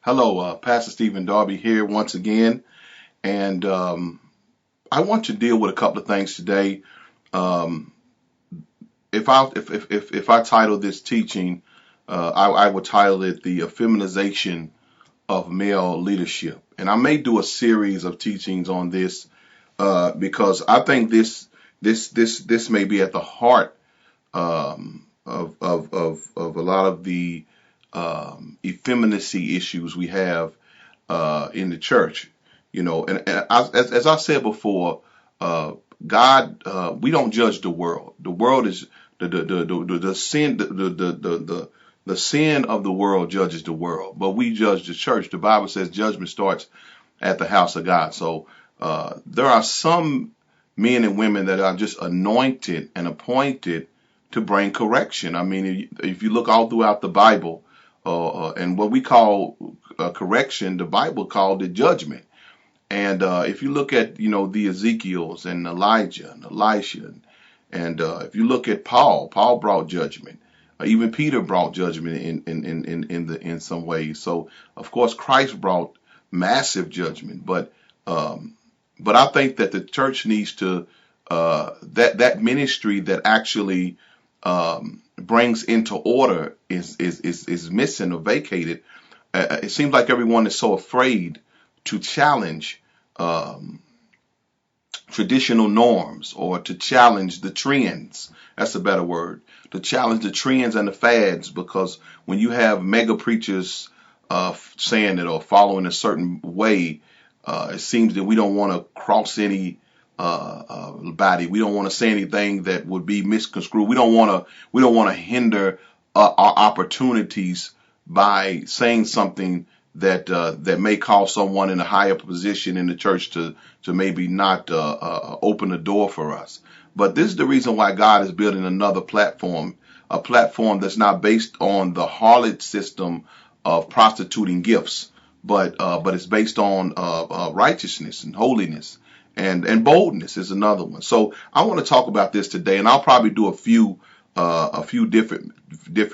Hello, Pastor Stephen Darby here once again, and I want to deal with a couple of things today. Um, if I title this teaching, I would title it "The Effeminization of Male Leadership," and I may do a series of teachings on this because I think this may be at the heart of a lot of the effeminacy issues we have in the church. As I said before, God, we don't judge the world. The world is the sin, the sin of the world judges the world, but we judge the church. The Bible says judgment starts at the house of God. So there are some men and women that are just anointed and appointed to bring correction. I mean, if you look all throughout the Bible, and what we call correction, the Bible called it judgment. And if you look at, the Ezekiels and Elijah and Elisha, and if you look at Paul brought judgment. Even Peter brought judgment in some ways. So of course Christ brought massive judgment, but I think that the church needs to that ministry that actually brings into order is missing or vacated. It seems like everyone is so afraid to challenge um, traditional norms or to challenge the trends. That's a better word. To challenge the trends and the fads, because when you have mega preachers saying it or following a certain way, it seems that we don't want to cross any body. We don't want to say anything that would be misconstrued. We don't want to hinder our opportunities by saying something that may cause someone in a higher position in the church to maybe not open the door for us. But this is the reason why God is building another platform, a platform that's not based on the harlot system of prostituting gifts, but it's based on righteousness and holiness. And boldness is another one. So I want to talk about this today, and I'll probably do a few different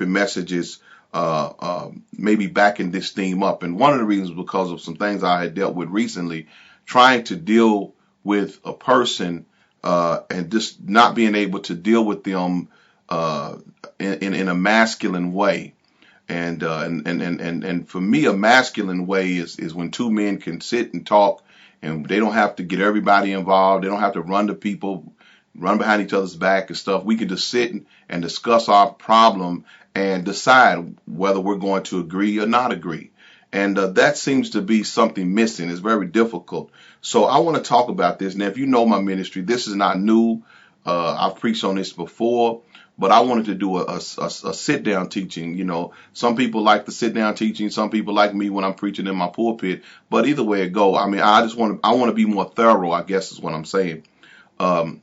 messages, maybe backing this theme up. And one of the reasons because of some things I had dealt with recently, trying to deal with a person and just not being able to deal with them in a masculine way. And for me, a masculine way is when two men can sit and talk, and they don't have to get everybody involved. They don't have to run to people, run behind each other's back and stuff. We can just sit and discuss our problem and decide whether we're going to agree or not agree. And that seems to be something missing. It's very difficult. So I want to talk about this. Now, if you know my ministry, this is not new. I've preached on this before, but I wanted to do a sit down teaching. Some people like the sit down teaching. Some people like me when I'm preaching in my pulpit. But either way it go, I mean, I want to be more thorough, I guess is what I'm saying. Um,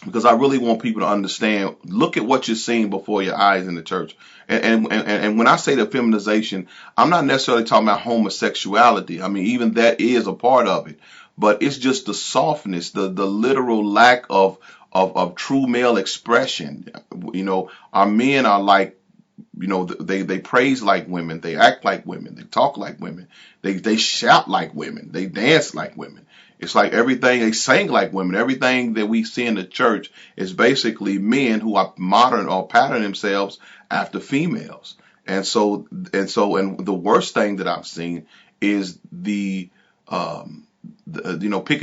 because I really want people to understand, look at what you're seeing before your eyes in the church. And when I say the feminization, I'm not necessarily talking about homosexuality. I mean, even that is a part of it, but it's just the softness, the literal lack of true male expression. Our men are like, they praise like women, they act like women, they talk like women, they shout like women, they dance like women. It's like everything, they sing like women. Everything that we see in the church is basically men who are modern or pattern themselves after females. And the worst thing that I've seen is picking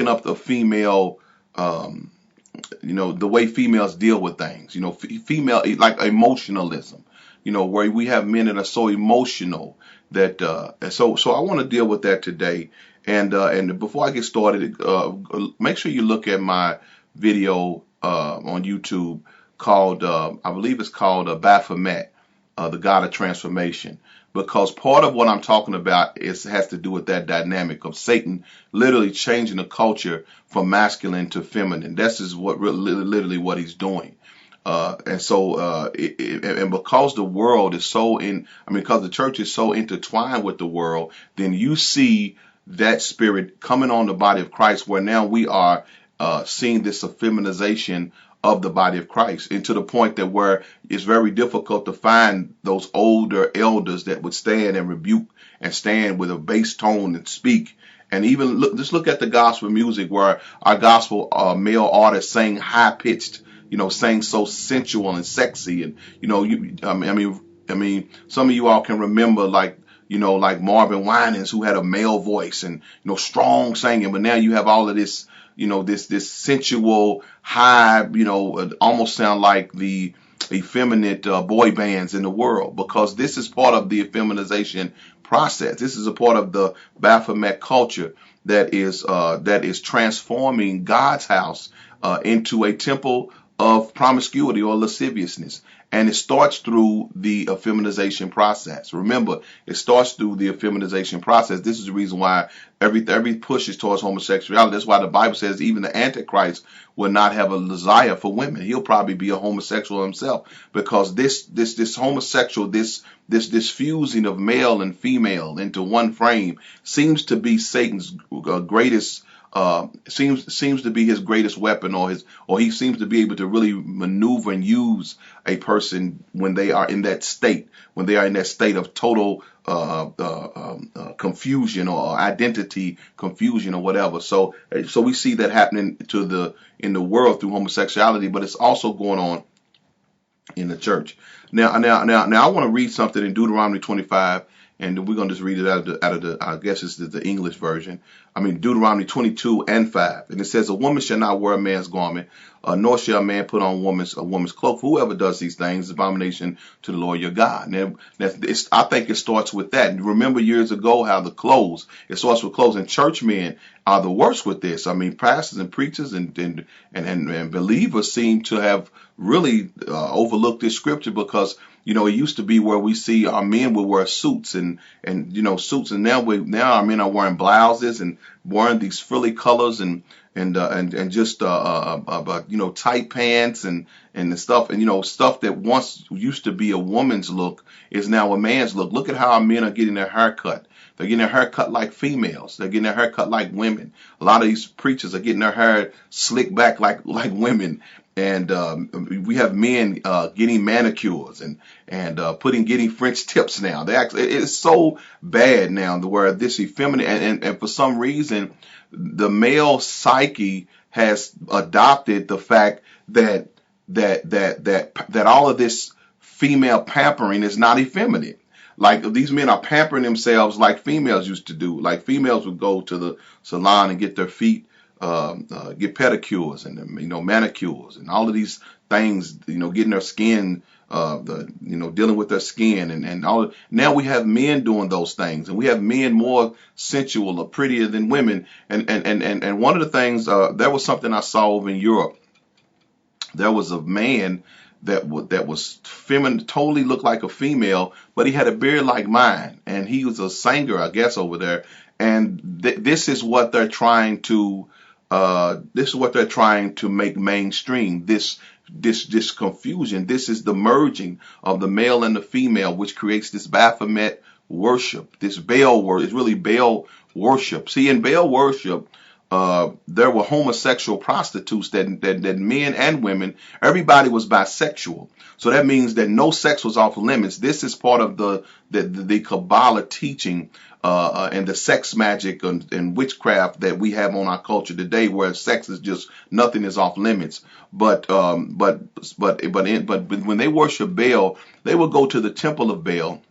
up the female, the way females deal with things, female, like emotionalism, where we have men that are so emotional that, so I want to deal with that today. And before I get started, make sure you look at my video on YouTube called, I believe it's called Baphomet, the God of Transformation, because part of what I'm talking about has to do with that dynamic of Satan literally changing the culture from masculine to feminine. This is literally what he's doing. And because the world is because the church is so intertwined with the world, then you see that spirit coming on the body of Christ, where now we are seeing this effeminization of the body of Christ, and to the point that where it's very difficult to find those older elders that would stand and rebuke and stand with a bass tone and speak. And even just look at the gospel music where our gospel male artists sing high pitched, sang so sensual and sexy. And, I mean, some of you all can remember like Marvin Winans, who had a male voice and, strong singing. But now you have all of this, this sensual high, almost sound like the effeminate boy bands in the world, because this is part of the effeminization process. This is a part of the Baphomet culture that is transforming God's house into a temple of promiscuity or lasciviousness. And it starts through the effeminization process. Remember, it starts through the effeminization process. This is the reason why every push is towards homosexuality. That's why the Bible says even the Antichrist will not have a desire for women. He'll probably be a homosexual himself, because this homosexual, this fusing of male and female into one frame seems to be Satan's greatest seems to be his greatest weapon, or he seems to be able to really maneuver and use a person when they are in that state, of total confusion or identity confusion or whatever. So we see that happening in the world through homosexuality, but it's also going on in the church. Now I want to read something in Deuteronomy 25. And we're going to just read it out of the I guess it's the English version. Deuteronomy 22 and 5. And it says, a woman shall not wear a man's garment, nor shall a man put on a woman's cloak. Whoever does these things is abomination to the Lord your God. And I think it starts with that. And remember years ago how it starts with clothes. And churchmen are the worst with this. Pastors and preachers and believers seem to have really overlooked this scripture, because it used to be where we see our men would wear suits and suits, and now our men are wearing blouses and wearing these frilly colors and just tight pants and the stuff, and stuff that once used to be a woman's look is now a man's look. Look at how our men are getting their hair cut. They're getting their hair cut like females. They're getting their hair cut like women. A lot of these preachers are getting their hair slicked back like women. And we have men getting manicures and getting French tips now. It's so bad now where this effeminate and for some reason the male psyche has adopted the fact that all of this female pampering is not effeminate. Like these men are pampering themselves like females used to do. Like females would go to the salon and get their feet get pedicures and manicures and all of these things, getting their skin, dealing with their skin and all. Now we have men doing those things, and we have men more sensual or prettier than women. And one of the things, there was something I saw over in Europe. There was a man that was feminine, totally looked like a female, but he had a beard like mine, and he was a singer, I guess, over there. And this is what they're trying to. This is what they're trying to make mainstream. This confusion. This is the merging of the male and the female, which creates this Baphomet worship. This Baal worship. It's really Baal worship. See, in Baal worship, there were homosexual prostitutes that men and women, everybody was bisexual. So that means that no sex was off limits. This is part of the Kabbalah teaching and the sex magic and witchcraft that we have on our culture today, where sex is just nothing is off limits. But when they worship Baal, they would go to the temple of Baal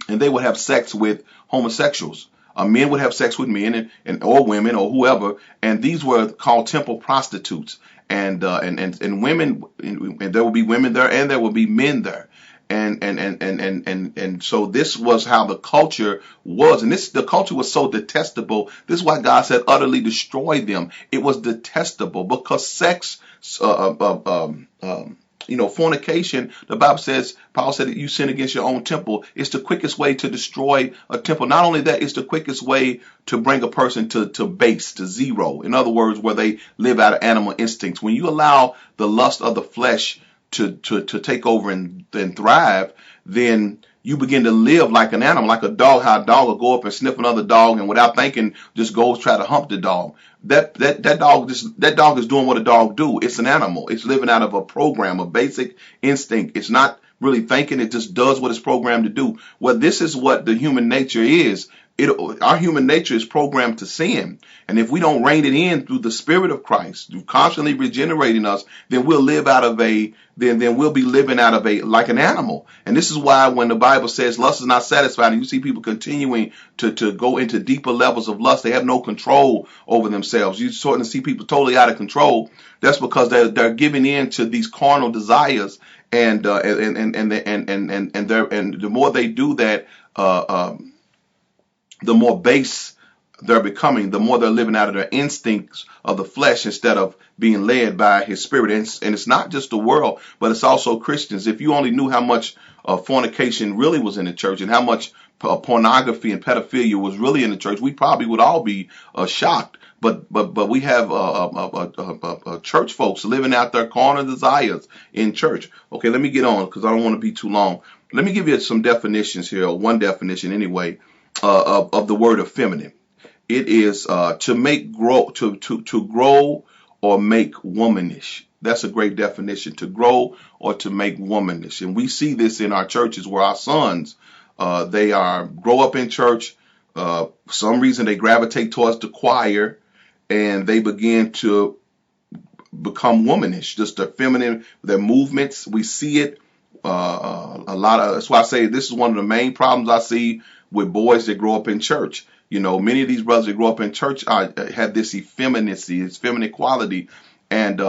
and they would have sex with homosexuals. Men would have sex with men or women or whoever, and these were called temple prostitutes. And women, and there will be women there, and there will be men there. And so this was how the culture was, and the culture was so detestable. This is why God said utterly destroy them. It was detestable because sex, fornication. The Bible says, Paul said that you sin against your own temple. It's the quickest way to destroy a temple. Not only that, it's the quickest way to bring a person to base, to zero. In other words, where they live out of animal instincts. When you allow the lust of the flesh to take over and thrive, then you begin to live like an animal, like a dog. How a dog will go up and sniff another dog, and without thinking, just goes try to hump the dog. That dog is doing what a dog do. It's an animal. It's living out of a program, a basic instinct. It's not really thinking. It just does what it's programmed to do. Well, this is what the human nature is. Our human nature is programmed to sin. And if we don't rein it in through the Spirit of Christ, through constantly regenerating us, then we'll live out of then we'll be living out of like an animal. And this is why when the Bible says lust is not satisfied, and you see people continuing to go into deeper levels of lust, they have no control over themselves. You're starting to see people totally out of control. That's because they're giving in to these carnal desires, and the more they do that, the more base they're becoming, the more they're living out of their instincts of the flesh instead of being led by his spirit. And it's not just the world, but it's also Christians. If you only knew how much fornication really was in the church and how much pornography and pedophilia was really in the church, we probably would all be shocked. But we have church folks living out their carnal desires in church. Okay, let me get on because I don't want to be too long. Let me give you some definitions here, or one definition anyway, of the word effeminate. It is to grow or make womanish. That's a great definition, to grow or to make womanish. And we see this in our churches where our sons, they grow up in church. For some reason they gravitate towards the choir and they begin to become womanish, just their feminine, their movements. We see it a lot of. That's why I say this is one of the main problems I see with boys that grow up in church. You know, many of these brothers that grow up in church have this effeminacy, this feminine quality, and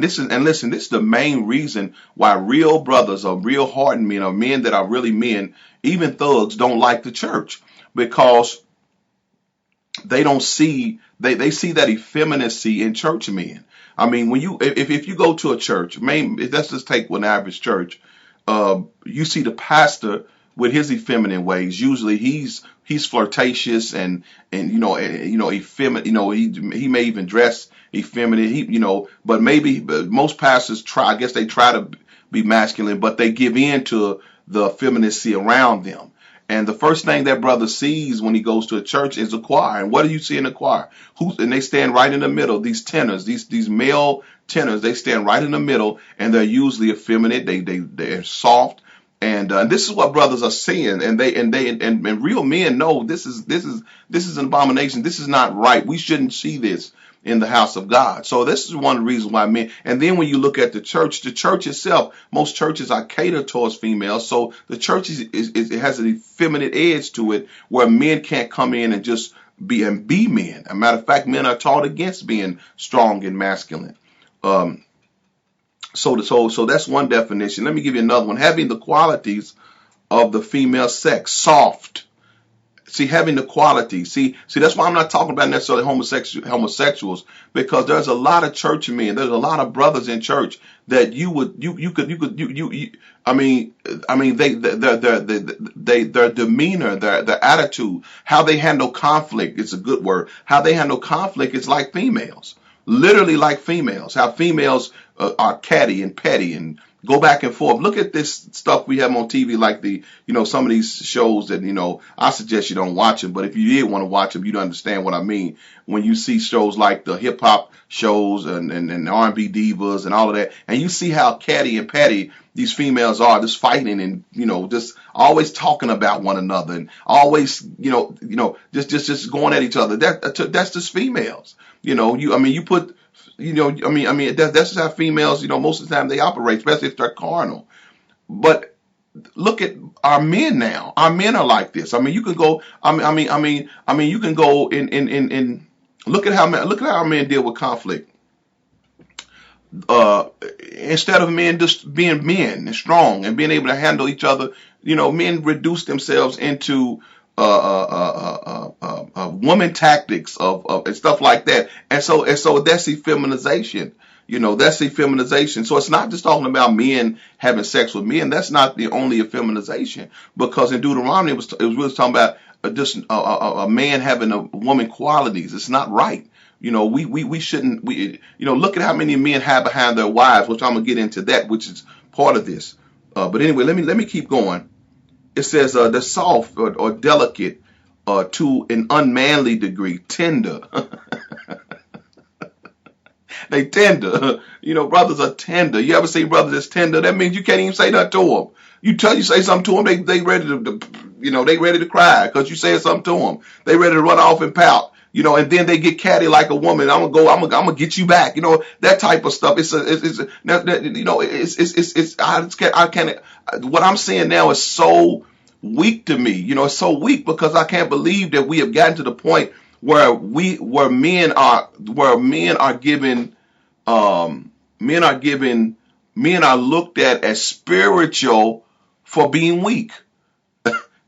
listen, this is the main reason why real brothers or real hardened men or men that are really men, even thugs, don't like the church, because they don't see they see that effeminacy in church men. I mean, when if you go to a church, let's just take an average church, you see the pastor with his effeminate ways. Usually he's flirtatious and effeminate. He may even dress effeminate. But most pastors try. I guess they try to be masculine, but they give in to the effeminacy around them. And the first thing that brother sees when he goes to a church is a choir. And what do you see in the choir? And they stand right in the middle. These tenors, these male tenors, they stand right in the middle, and they're usually effeminate. They're soft. And this is what brothers are seeing, and real men know this is an abomination. This is not right. We shouldn't see this in the house of God. So this is one of the reasons why men. And then when you look at the church itself, most churches are catered towards females. So the church it has an effeminate edge to it, where men can't come in and just be men. As a matter of fact, men are taught against being strong and masculine. So that's one definition. Let me give you another one. Having the qualities of the female sex, soft. See, having the qualities. See, that's why I'm not talking about necessarily homosexuals, because there's a lot of church men, there's a lot of brothers in church that their demeanor, their attitude, how they handle conflict, it's a good word. How they handle conflict is like females. Literally like females. How females are catty and petty and go back and forth. Look at this stuff we have on TV, like some of these shows that, I suggest you don't watch them, but if you did want to watch them, you'd understand what I mean. When you see shows like the hip hop shows and R&B divas and all of that, and you see how catty and petty these females are, just fighting and, just always talking about one another and always, just going at each other. That's just females. That's how females, most of the time they operate, especially if they're carnal. But look at our men now. Our men are like this. You can go. You can go in. Look at how men deal with conflict. Instead of men just being men and strong and being able to handle each other, men reduce themselves into woman tactics of and stuff like that, and so that's effeminization. That's effeminization. So it's not just talking about men having sex with men. That's not the only effeminization, because in Deuteronomy it was really talking about just a man having a woman qualities. It's not right. We shouldn't. Look at how many men have behind their wives, which I'm gonna get into that, which is part of this. But anyway, let me keep going. it says they're soft or delicate to an unmanly degree, tender. They tender. Brothers are tender. You ever see brothers that's tender? That means you can't even say nothing to them. You say something to them, they ready they ready to cry because you said something to them. They ready to run off and pout. And then they get catty like a woman. I'm gonna get you back. That type of stuff. I can't. What I'm seeing now is so weak to me. It's so weak because I can't believe that we have gotten to the point where men are given men are looked at as spiritual for being weak.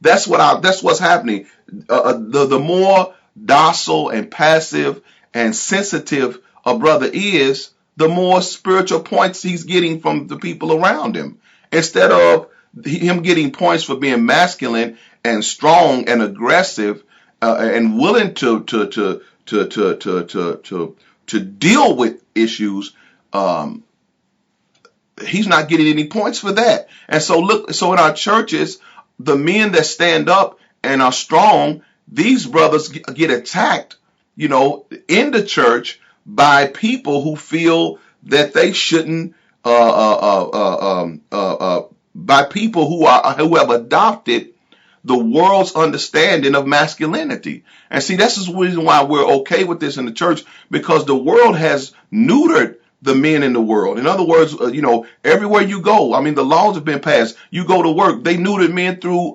That's what's happening. The more docile and passive and sensitive a brother is, the more spiritual points he's getting from the people around him, instead of him getting points for being masculine and strong and aggressive and willing to deal with issues. He's not getting any points for that. And so in our churches, the men that stand up and are strong, these brothers get attacked, in the church by people who feel that they shouldn't, by people who have adopted the world's understanding of masculinity. And see, this is the reason why we're okay with this in the church, because the world has neutered the men in the world. In other words, everywhere you go, the laws have been passed. You go to work, they neutered men through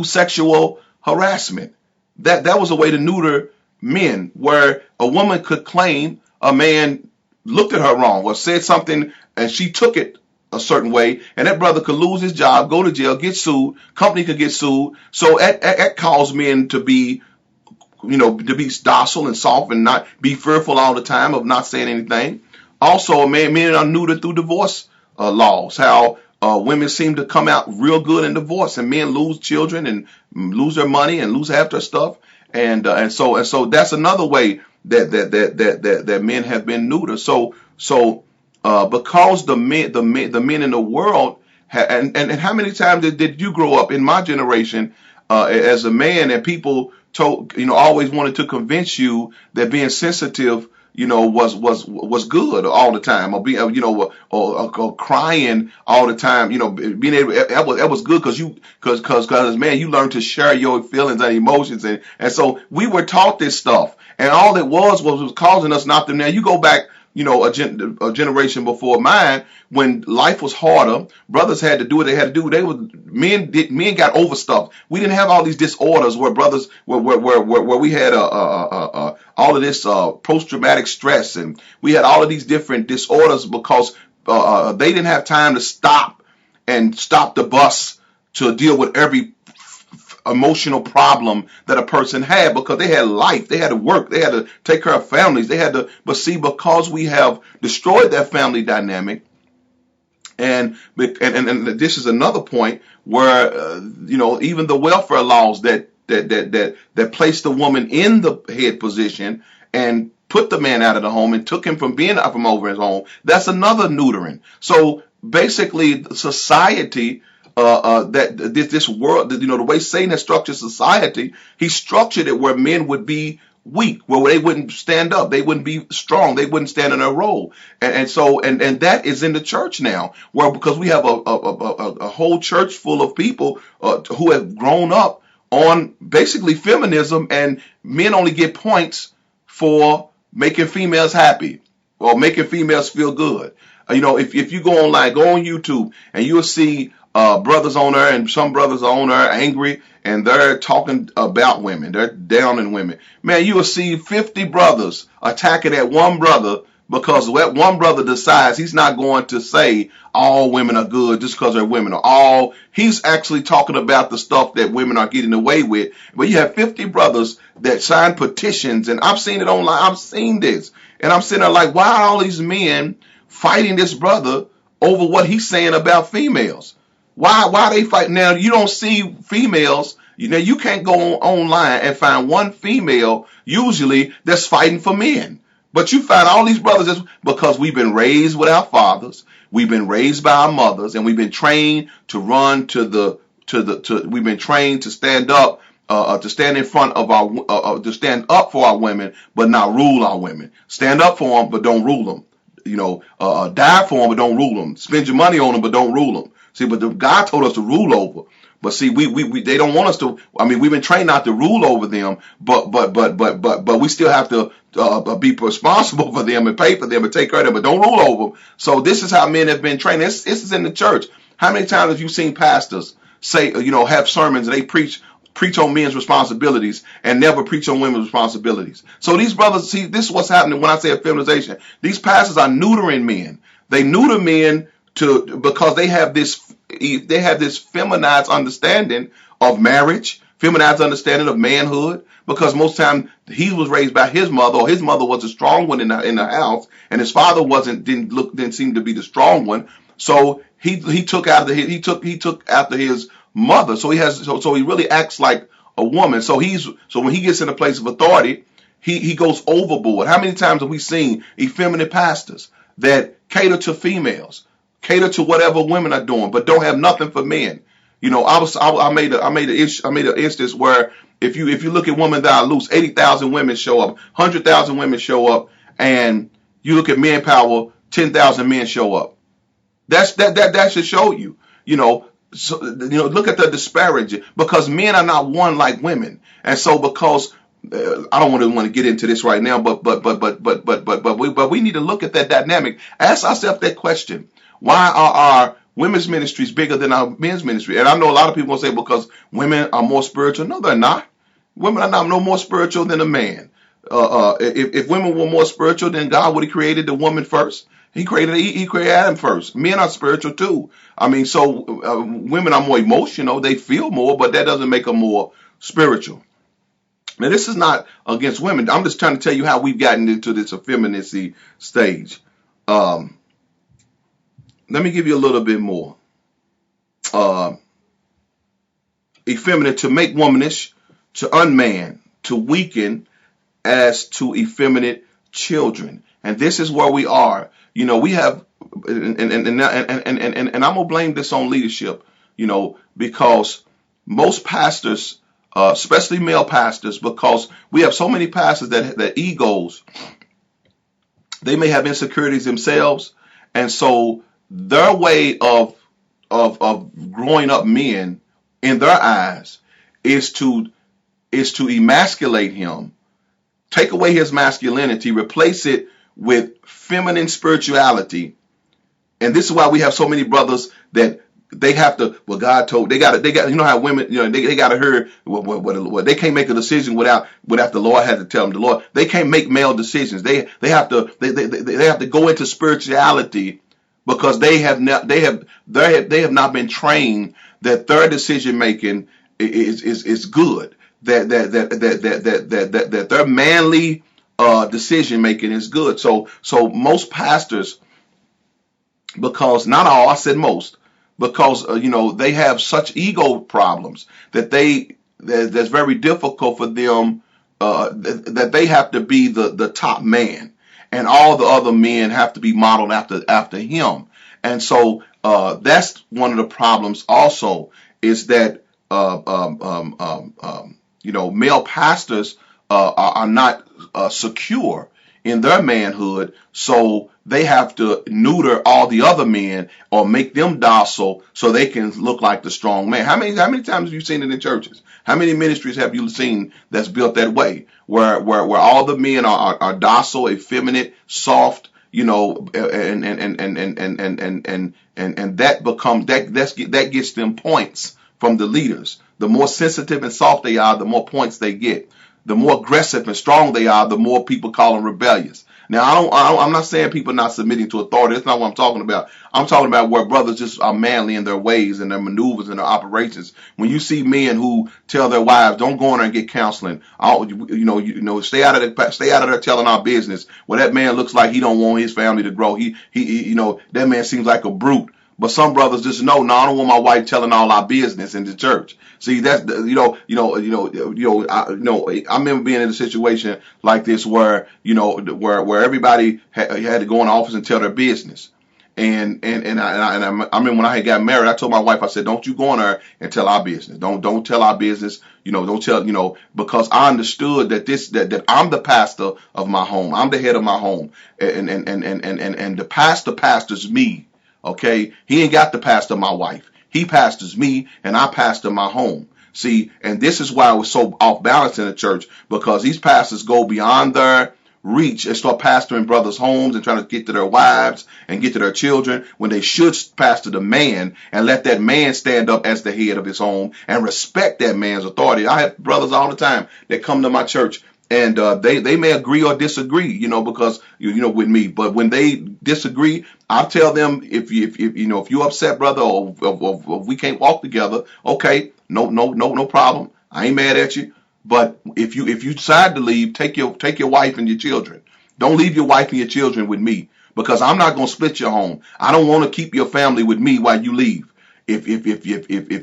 sexual harassment. That was a way to neuter men, where a woman could claim a man looked at her wrong or said something and she took it a certain way, and that brother could lose his job, go to jail, get sued, company could get sued. So that caused men to be docile and soft and not be fearful all the time of not saying anything. Also, men are neutered through divorce laws. How women seem to come out real good in divorce, and men lose children and lose their money and lose half their stuff. And so that's another way that men have been neutered. So because the men in the world and how many times did you grow up in my generation as a man, and people always wanted to convince you that being sensitive was good all the time, or being or crying all the time, being able, that was good because man, you learned to share your feelings and emotions, and so we were taught this stuff, and all it was causing us not to. Now you go back, a generation before mine, when life was harder, brothers had to do what they had to do. Men got over stuff. We didn't have all these disorders where brothers where we had all of this post-traumatic stress, and we had all of these different disorders because they didn't have time to stop the bus to deal with every emotional problem that a person had, because they had life, they had to work, they had to take care of families, but see, because we have destroyed that family dynamic, and this is another point where even the welfare laws that placed the woman in the head position and put the man out of the home and took him from being out from over his home, that's another neutering. So basically, society, this world, the way Satan has structured society, he structured it where men would be weak, where they wouldn't stand up, they wouldn't be strong, they wouldn't stand in their role, and that is in the church now, where because we have a whole church full of people who have grown up on basically feminism, and men only get points for making females happy or making females feel good. If you go online, go on YouTube, and you'll see brothers on there, and some brothers are on there angry, and they're talking about women. They're down in women. Man, you will see 50 brothers attacking that one brother because that one brother decides he's not going to say all women are good just because they're women, or he's actually talking about the stuff that women are getting away with. But you have 50 brothers that sign petitions, and I've seen it online. I've seen this, and I'm sitting there like, why are all these men fighting this brother over what he's saying about females? Why they fight? Now, you don't see females. You can't go online and find one female usually that's fighting for men. But you find all these brothers because we've been raised with our fathers. We've been raised by our mothers, and we've been trained to run we've been trained to stand up, to stand in front of to stand up for our women, but not rule our women. Stand up for them, but don't rule them. Die for them, but don't rule them. Spend your money on them, but don't rule them. See, but God told us to rule over. But see, we they don't want us to. I mean, we've been trained not to rule over them, but we still have to be responsible for them and pay for them and take care of them, but don't rule over them. So this is how men have been trained. This is in the church. How many times have you seen pastors say, have sermons and they preach on men's responsibilities and never preach on women's responsibilities? So these brothers, see, this is what's happening when I say effeminization. These pastors are neutering men. They neuter men because they have this feminized understanding of marriage, feminized understanding of manhood, because most time he was raised by his mother, or his mother was a strong one in the house, and his father didn't seem to be the strong one. So he took after his mother. So he really acts like a woman. So when he gets in a place of authority, he goes overboard. How many times have we seen effeminate pastors that cater to females, cater to whatever women are doing, but don't have nothing for men? I made an instance where if you look at Women That Are Loose, 80,000 women show up, 100,000 women show up, and you look at Manpower, 10,000 men show up. That should show you, look at the disparity, because men are not one like women, and so because I don't want to get into this right now, but we need to look at that dynamic. Ask ourselves that question: why are our women's ministries bigger than our men's ministry? And I know a lot of people will say because women are more spiritual. No, they're not. Women are not no more spiritual than a man. If women were more spiritual, then God would have created the woman first. He created Adam first. Men are spiritual too. I mean, so women are more emotional. They feel more, but that doesn't make them more spiritual. Now, this is not against women. I'm just trying to tell you how we've gotten into this effeminacy stage. Let me give you a little bit more. Effeminate, to make womanish, to unman, to weaken, as to effeminate children. And this is where we are. We have, and I'm gonna blame this on leadership, because most pastors, especially male pastors, because we have so many pastors that egos, they may have insecurities themselves, and so their way of growing up men in their eyes is to emasculate him, take away his masculinity, replace it with feminine spirituality. And this is why we have so many brothers that they have to, God told, they got, how women, they got to hear what they can't make a decision without the Lord had to tell them. The Lord, they can't make male decisions. They have to go into spirituality, because they have not been trained that their decision making is good, that their manly decision making is good. So most pastors, because not all, I said most, because they have such ego problems that that's very difficult for them, that they have to be the top man, and all the other men have to be modeled after him. And so that's one of the problems also, is that male pastors are not secure in their manhood, so they have to neuter all the other men or make them docile so they can look like the strong man. How many times have you seen it in churches? How many ministries have you seen that's built that way, where all the men are docile, effeminate, soft, and that gets them points from the leaders. The more sensitive and soft they are, the more points they get. The more aggressive and strong they are, the more people call them rebellious. Now, I'm not saying people not submitting to authority. That's not what I'm talking about. I'm talking about where brothers just are manly in their ways and their maneuvers and their operations. When you see men who tell their wives, "Don't go in there and get counseling. Stay out of there telling our business." Well, that man looks like he don't want his family to grow. That man seems like a brute. But some brothers just know, no, I don't want my wife telling all our business in the church. See, that's I remember being in a situation like this where everybody had to go in the office and tell their business, I mean, when I had got married, I told my wife, I said, don't you go on there and tell our business. Don't tell our business. Don't tell, because I understood that I'm the pastor of my home. I'm the head of my home. And the pastor pastors me. Okay. He ain't got to pastor my wife. He pastors me and I pastor my home. See, and this is why I was so off balance in the church, because these pastors go beyond their reach and start pastoring brothers' homes and trying to get to their wives and get to their children, when they should pastor the man and let that man stand up as the head of his home and respect that man's authority. I have brothers all the time that come to my church, and they may agree or disagree, because with me. But when they disagree, I tell them, if you upset, brother, or if we can't walk together, okay, no problem. I ain't mad at you. But if you decide to leave, take your wife and your children. Don't leave your wife and your children with me, because I'm not going to split your home. I don't want to keep your family with me while you leave. If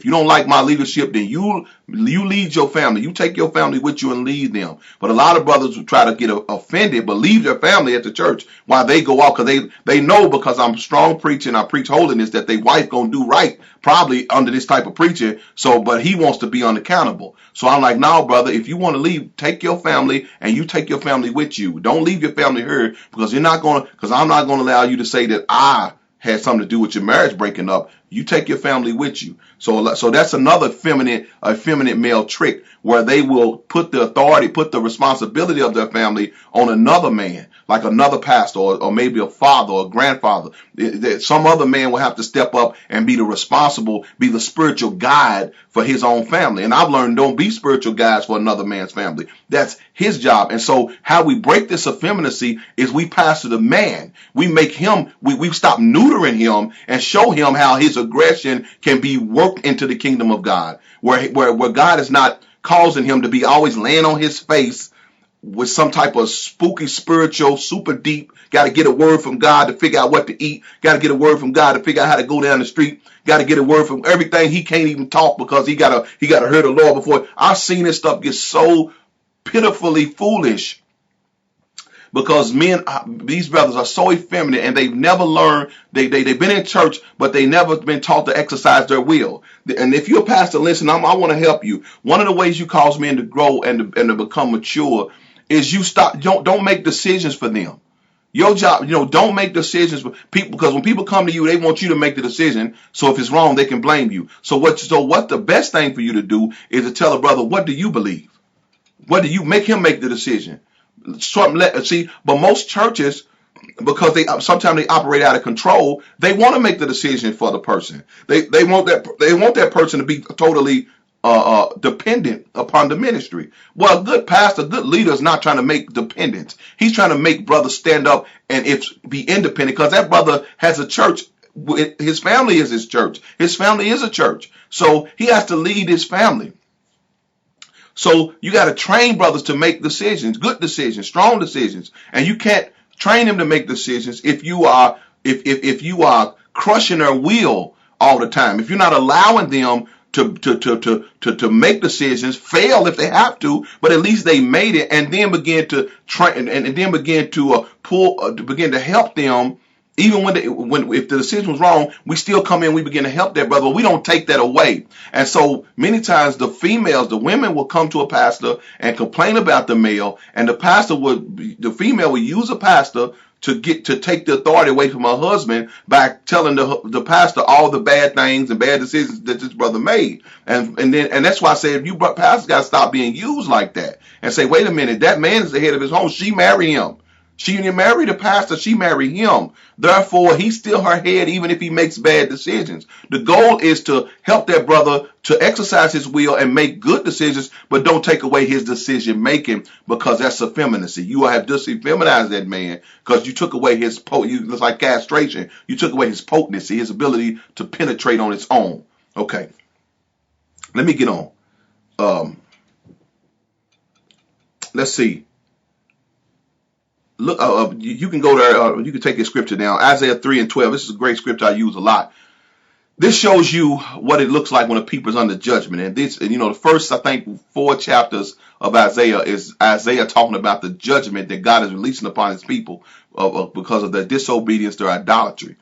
you don't like my leadership, then you lead your family. You take your family with you and lead them. But a lot of brothers will try to get offended, but leave their family at the church while they go out, because they know, because I'm strong preaching, I preach holiness, that their wife gonna do right, probably under this type of preaching. So, but he wants to be unaccountable. So I'm like, no, brother, if you want to leave, take your family, and you take your family with you. Don't leave your family here, because I'm not going to allow you to say that I had something to do with your marriage breaking up. You take your family with you. So that's another effeminate male trick, where they will put the authority, put the responsibility of their family on another man, like another pastor, or maybe a father or a grandfather. Some other man will have to step up and be the spiritual guide for his own family. And I've learned, don't be spiritual guides for another man's family. That's his job. And so how we break this effeminacy is we pastor the man. We make him, we stop neutering him and show him how his aggression can be worked into the kingdom of God, where God is not causing him to be always laying on his face with some type of spooky spiritual, super deep, got to get a word from God to figure out what to eat, got to get a word from God to figure out how to go down the street, got to get a word from everything. He can't even talk because he got to hear the Lord before. I've seen this stuff get so pitifully foolish, because these brothers are so effeminate, and they've never learned. They've been in church, but they never been taught to exercise their will. And if you're a pastor, listen, I want to help you. One of the ways you cause men to grow and to become mature is you don't make decisions for them. Your job, don't make decisions for people, because when people come to you, they want you to make the decision. So if it's wrong, they can blame you. So what the best thing for you to do is to tell a brother, what do you believe? What do you make him make the decision? See, but most churches, because sometimes they operate out of control, they want to make the decision for the person. They want that person to be totally dependent upon the ministry. Well, a good pastor, good leader is not trying to make dependence. He's trying to make brothers stand up and be independent, because that brother has a church. His family is his church. His family is a church. So he has to lead his family. So you got to train brothers to make decisions, good decisions, strong decisions. And you can't train them to make decisions if you are crushing their will all the time. If you're not allowing them to make decisions, fail if they have to, but at least they made it, and then begin to train and then begin to begin to help them. Even if the decision was wrong, we still come in, we begin to help that brother, but we don't take that away. And so many times the women will come to a pastor and complain about the male, and the female would use a pastor to take the authority away from her husband by telling the pastor all the bad things and bad decisions that this brother made. And that's why I say, if you pastors got to stop being used like that and say, wait a minute, that man is the head of his home. She married him. She didn't marry the pastor, she married him. Therefore, he's still her head, even if he makes bad decisions. The goal is to help that brother to exercise his will and make good decisions, but don't take away his decision making, because that's effeminacy. You have just effeminized that man, because you took away his it's like castration. You took away his potency, his ability to penetrate on its own. Okay, let me get on. Let's see. Look, you can go there. You can take your scripture down. Isaiah 3:12. This is a great scripture I use a lot. This shows you what it looks like when a people is under judgment. And the first, I think, 4 chapters of Isaiah is Isaiah talking about the judgment that God is releasing upon his people because of their disobedience, their idolatry.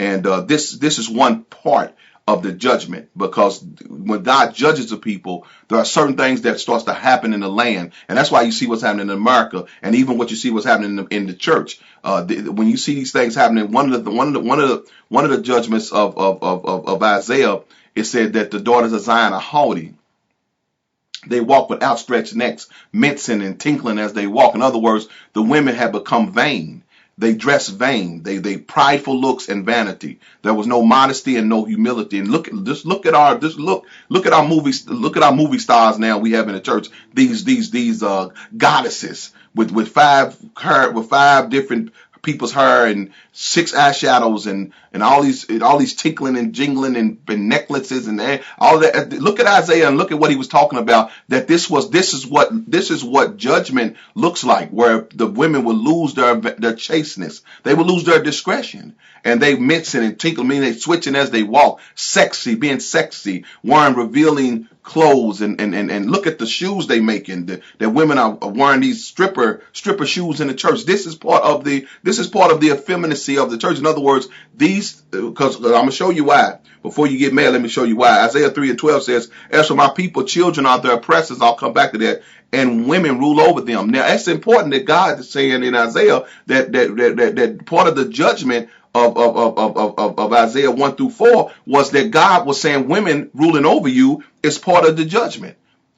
And this is one part of the judgment, because when God judges the people, there are certain things that starts to happen in the land, and that's why you see what's happening in America, and even what you see what's happening in the church. When you see these things happening, one of the judgments of Isaiah, it said that the daughters of Zion are haughty. They walk with outstretched necks, mincing and tinkling as they walk. In other words, the women have become vain. They dress vain. They prideful looks and vanity. There was no modesty and no humility. And look at our movies. Look at our movie stars now we have in the church. These goddesses with five different people's hair and 6 eyeshadows and all these tinkling and jingling and necklaces and all that. Look at Isaiah and look at what he was talking about. That this is what judgment looks like, where the women will lose their chasteness, they will lose their discretion, and they mixing and tinkling, meaning they switching as they walk, being sexy, wearing revealing clothes, and look at the shoes they making. That women are wearing these stripper shoes in the church. This is part of the effeminacy of the church. In other words, because I'm gonna show you why. Before you get mad, let me show you why. Isaiah 3:12 says, "As for my people, children are their oppressors." I'll come back to that. And women rule over them. Now, it's important that God is saying in Isaiah that part of the judgment of Isaiah 1-4 was that God was saying women ruling over you is part of the judgment.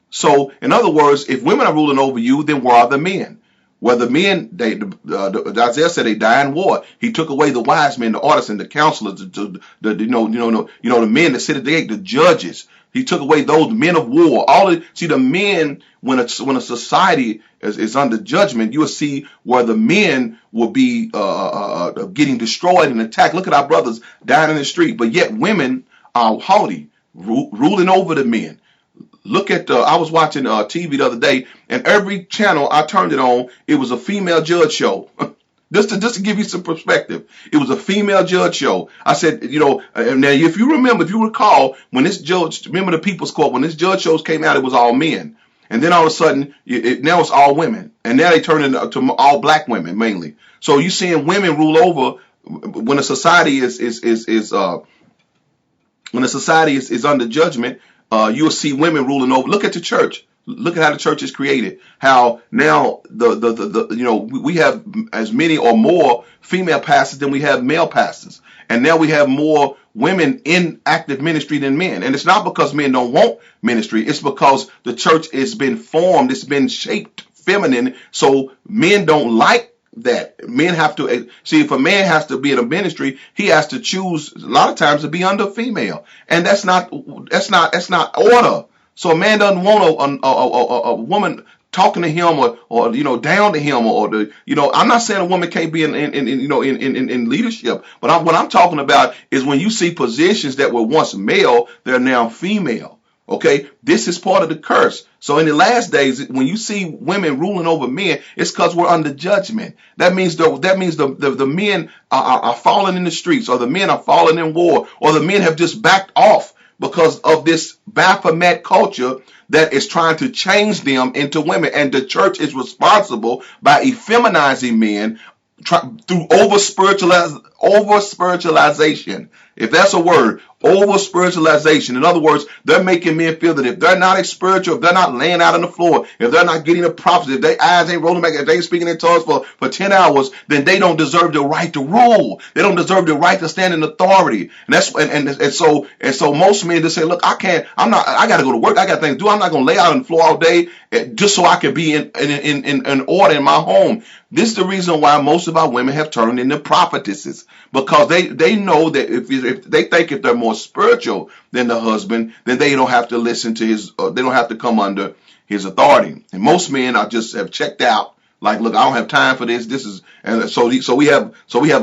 So, in other words, if women are ruling over you, then where are the men? Well, the men, Isaiah said they die in war. He took away the wise men, the artisans, the counselors, the men that sit at the gate, the judges. He took away those men of war. The men, when a society is under judgment, you will see where the men will be getting destroyed and attacked. Look at our brothers dying in the street, but yet women are haughty, ruling over the men. Look at I was watching TV the other day, and every channel I turned it on, it was a female judge show. Just to give you some perspective, it was a female judge show. I said, now if you recall, when this judge, remember the People's Court, when this judge shows came out, it was all men, and then all of a sudden, now it's all women, and now they turn into all black women mainly. So you're seeing women rule over when a society is under judgment. You'll see women ruling over. Look at the church. Look at how the church is created. How now we have as many or more female pastors than we have male pastors, and now we have more women in active ministry than men. And it's not because men don't want ministry. It's because the church has been formed. It's been shaped feminine. So men don't like that. Men have to see, if a man has to be in a ministry, he has to choose a lot of times to be under a female, and that's not order. So a man doesn't want a woman talking to him or down to him I'm not saying a woman can't be in leadership, but what I'm talking about is when you see positions that were once male, they're now female. Okay, this is part of the curse. So in the last days, when you see women ruling over men, it's because we're under judgment. That means the men are falling in the streets, or the men are falling in war, or the men have just backed off because of this Baphomet culture that is trying to change them into women. And the church is responsible by effeminizing men through over spiritualization. If that's a word, over spiritualization. In other words, they're making men feel that if they're not spiritual, if they're not laying out on the floor, if they're not getting the prophecy, if their eyes ain't rolling back, if they ain't speaking in tongues for 10 hours, then they don't deserve the right to rule. They don't deserve the right to stand in authority. And so most men just say, look, I got to go to work. I got things to do. I'm not going to lay out on the floor all day just so I can be in order in my home. This is the reason why most of our women have turned into prophetesses, because they know that if they think if they're more spiritual than the husband, then they don't have to listen to they don't have to come under his authority. And most men have checked out. Like, look, I don't have time for this. So we have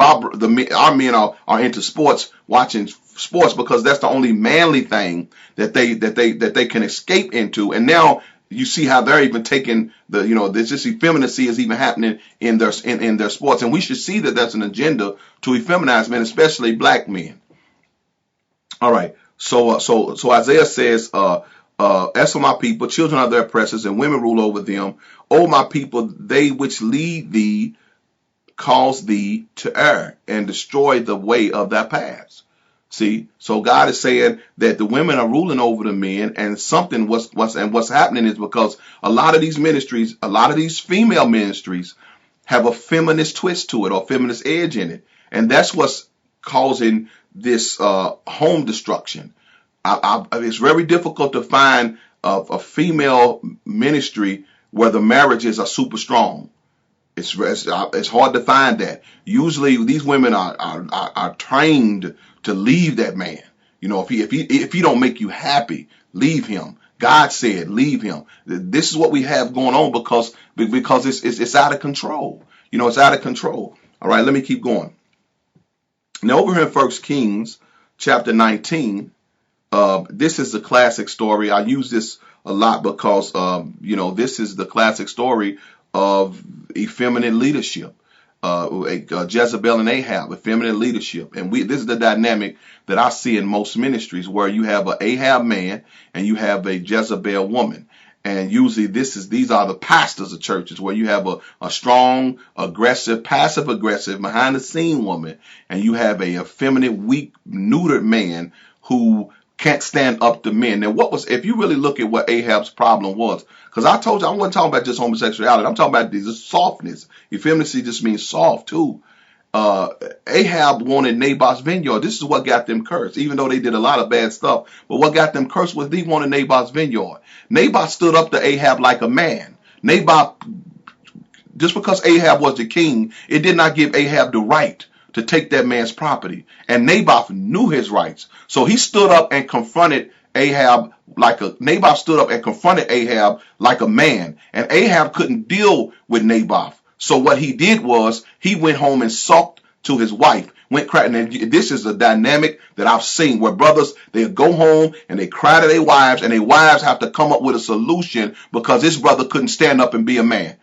our men are into sports, watching sports, because that's the only manly thing that they can escape into. And now you see how they're even taking this effeminacy is even happening in their sports, and we should see that that's an agenda to effeminize men, especially black men. All right, so Isaiah says, as for my people, children are their oppressors, and women rule over them. O my people, they which lead thee cause thee to err and destroy the way of thy paths. See, so God is saying that the women are ruling over the men, and what's happening is because a lot of these ministries, a lot of these female ministries have a feminist twist to it or feminist edge in it. And that's what's causing this home destruction. It's very difficult to find a female ministry where the marriages are super strong. It's hard to find that. Usually these women are trained to leave that man. You know, if he don't make you happy, leave him. God said, leave him. This is what we have going on because it's out of control. You know, it's out of control. All right, let me keep going. Now over here in 1 Kings chapter 19, this is a classic story. I use this a lot because, this is the classic story of effeminate leadership. Jezebel and Ahab, effeminate leadership. And this is the dynamic that I see in most ministries where you have an Ahab man and you have a Jezebel woman. And usually these are the pastors of churches where you have a strong, aggressive, passive aggressive, behind the scene woman, and you have a effeminate, weak, neutered man who can't stand up to men. Now, if you really look at what Ahab's problem was, because I told you I wasn't talking about just homosexuality, I'm talking about this softness. Effeminacy just means soft too. Ahab wanted Naboth's vineyard. This is what got them cursed, even though they did a lot of bad stuff. But what got them cursed was they wanted Naboth's vineyard. Naboth stood up to Ahab like a man. Naboth, just because Ahab was the king, it did not give Ahab the right to take that man's property. And Naboth knew his rights. So he stood up and confronted Ahab Naboth stood up and confronted Ahab like a man. And Ahab couldn't deal with Naboth. So what he did was he went home and sulked to his wife, went crying. And this is a dynamic that I've seen where brothers, they go home and they cry to their wives, and their wives have to come up with a solution because this brother couldn't stand up and be a man.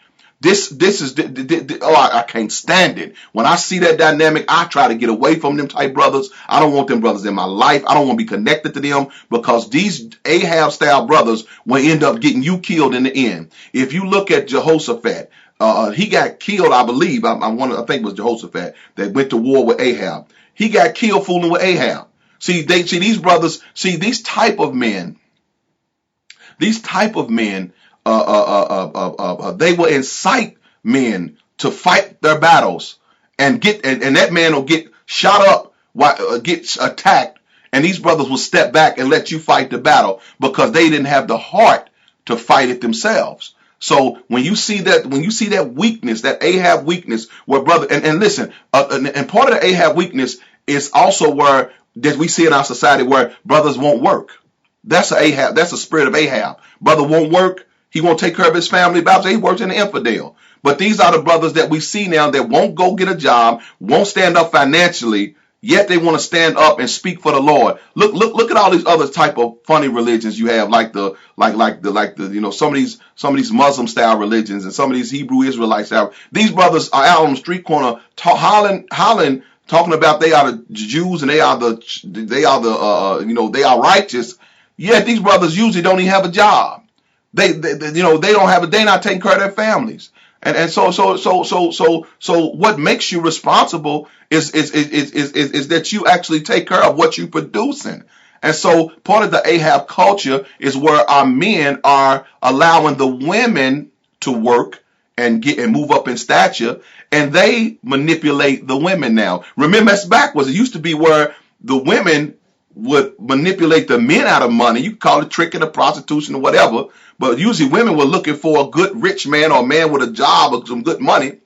I can't stand it. When I see that dynamic, I try to get away from them type brothers. I don't want them brothers in my life. I don't want to be connected to them because these Ahab style brothers will end up getting you killed in the end. If you look at Jehoshaphat, he got killed, I believe. I think it was Jehoshaphat that went to war with Ahab. He got killed fooling with Ahab. These brothers, these type of men, they will incite men to fight their battles and that man will get shot up, get attacked, and these brothers will step back and let you fight the battle because they didn't have the heart to fight it themselves. So when you see that weakness, that Ahab weakness, where brother, and listen, and part of the Ahab weakness is also where that we see in our society where brothers won't work. That's a spirit of Ahab. Brother won't work. He won't take care of his family. Bible says he works in the infidel. But these are the brothers that we see now that won't go get a job, won't stand up financially, yet they want to stand up and speak for the Lord. Look at all these other type of funny religions you have, like some of these Muslim style religions and some of these Hebrew Israelite style. These brothers are out on the street corner hollering, talking about they are the Jews and they are righteous. Yet these brothers usually don't even have a job. They're not taking care of their families. And so what makes you responsible is that you actually take care of what you're producing. And so part of the Ahab culture is where our men are allowing the women to work and move up in stature, and they manipulate the women now. Remember, that's backwards. It used to be where the women would manipulate the men out of money. You can call it tricking or prostitution or whatever. But usually women were looking for a good rich man or a man with a job or some good money.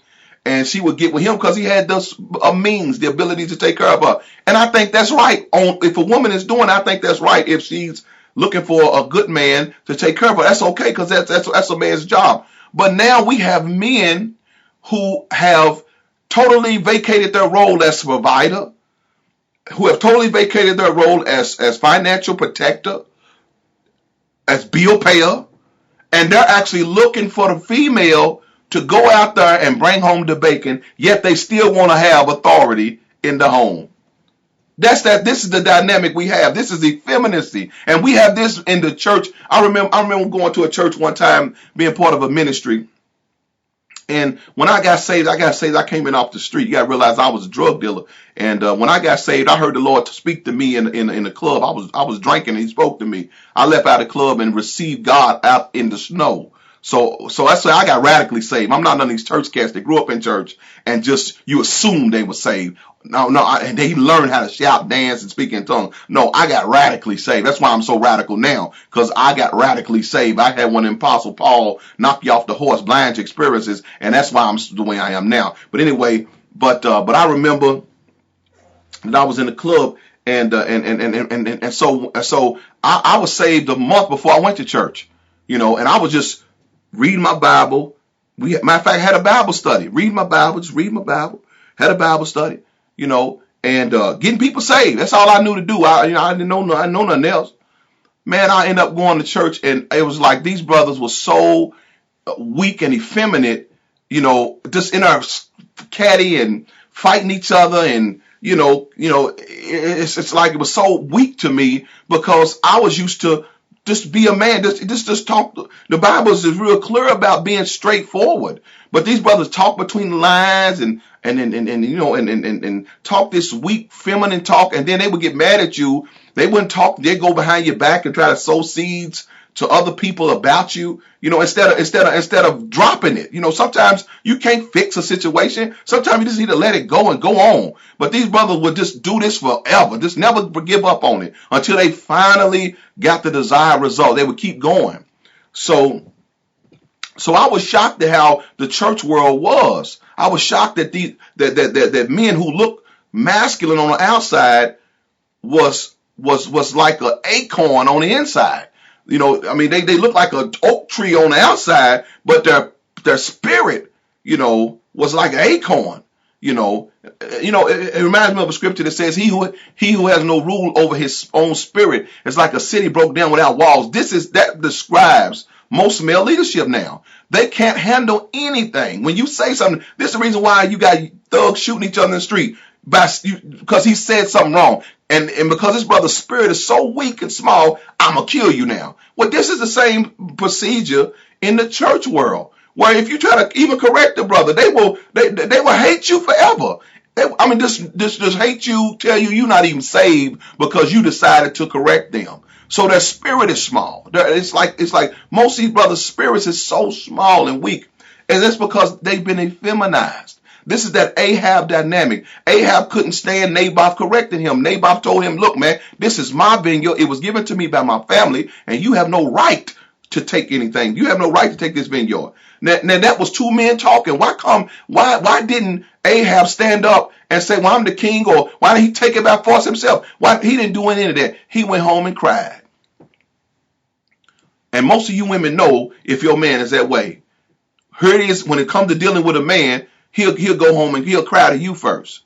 And she would get with him because he had those means, the ability to take care of her. And I think that's right. If a woman is doing it, I think that's right. If she's looking for a good man to take care of her, that's okay because that's a man's job. But now we have men who have totally vacated their role as provider, who have totally vacated their role as financial protector, as bill payer, and they're actually looking for the female to go out there and bring home the bacon, yet they still want to have authority in the home. This is the dynamic we have. This is effeminacy. And we have this in the church. I remember going to a church one time, being part of a ministry, And when I got saved, I came in off the street. You got to realize I was a drug dealer. And when I got saved, I heard the Lord speak to me in the club. I was drinking, and He spoke to me. I left out of the club and received God out in the snow. So that's why I got radically saved. I'm not none of these church cats that grew up in church and just you assume they were saved. No, and they learned how to shout, dance, and speak in tongues. No, I got radically saved. That's why I'm so radical now, because I got radically saved. I had one Apostle Paul knock you off the horse, blind to experiences, and that's why I'm the way I am now. But anyway, but I remember that I was in the club, and so I was saved a month before I went to church, and I was just reading my Bible. Matter of fact, I had a Bible study. Read my Bible, just read my Bible. Had a Bible study, and getting people saved. That's all I knew to do. I didn't know nothing else. Man, I ended up going to church, and it was like these brothers were so weak and effeminate, just in our catty and fighting each other, and it's like it was so weak to me because I was used to just be a man. Just talk. The Bible is real clear about being straightforward. But these brothers talk between the lines and talk this weak, feminine talk, and then they would get mad at you. They wouldn't talk. They'd go behind your back and try to sow seeds to other people about you. Instead of dropping it. Sometimes you can't fix a situation. Sometimes you just need to let it go and go on. But these brothers would just do this forever. Just never give up on it until they finally got the desired result. They would keep going. So I was shocked at how the church world was. I was shocked that that men who look masculine on the outside was like an acorn on the inside. They look like an oak tree on the outside, but their spirit, was like an acorn. It reminds me of a scripture that says, he who has no rule over his own spirit is like a city broke down without walls. That describes most male leadership now. They can't handle anything. When you say something, this is the reason why you got thugs shooting each other in the street, because he said something wrong. And because this brother's spirit is so weak and small, I'm going to kill you now. Well, this is the same procedure in the church world, where if you try to even correct the brother, they will hate you forever. Just hate you, tell you you're not even saved because you decided to correct them. So their spirit is small. It's like most of these brothers' spirits is so small and weak. And that's because they've been effeminized. This is that Ahab dynamic. Ahab couldn't stand Naboth correcting him. Naboth told him, look, man, this is my vineyard. It was given to me by my family, and you have no right to take anything. You have no right to take this vineyard. Now that was two men talking. Why didn't Ahab stand up and say, well, I'm the king, or why didn't he take it by force himself? Why he didn't do any of that? He went home and cried. And most of you women know if your man is that way. Here it is, when it comes to dealing with a man, he'll go home and he'll cry to you first.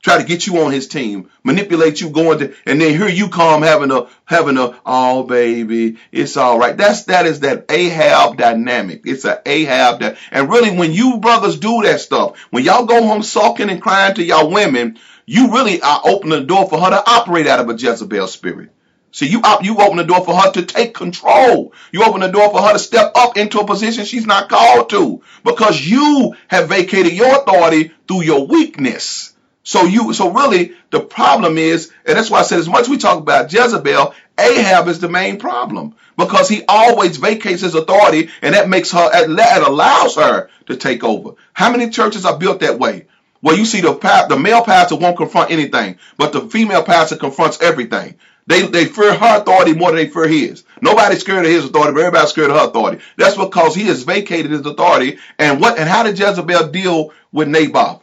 Try to get you on his team, manipulate you and then here you come having a, oh baby, it's all right. That is that Ahab dynamic. It's an Ahab and really when you brothers do that stuff, when y'all go home sulking and crying to y'all women, you really are opening the door for her to operate out of a Jezebel spirit. See, you open the door for her to take control. You open the door for her to step up into a position she's not called to, because you have vacated your authority through your weakness. So really the problem is, and that's why I said as much as we talk about Jezebel, Ahab is the main problem, because he always vacates his authority, and that allows her to take over. How many churches are built that way? Well, you see the male pastor won't confront anything, but the female pastor confronts everything. They fear her authority more than they fear his. Nobody's scared of his authority, but everybody's scared of her authority. That's because he has vacated his authority. And how did Jezebel deal with Naboth?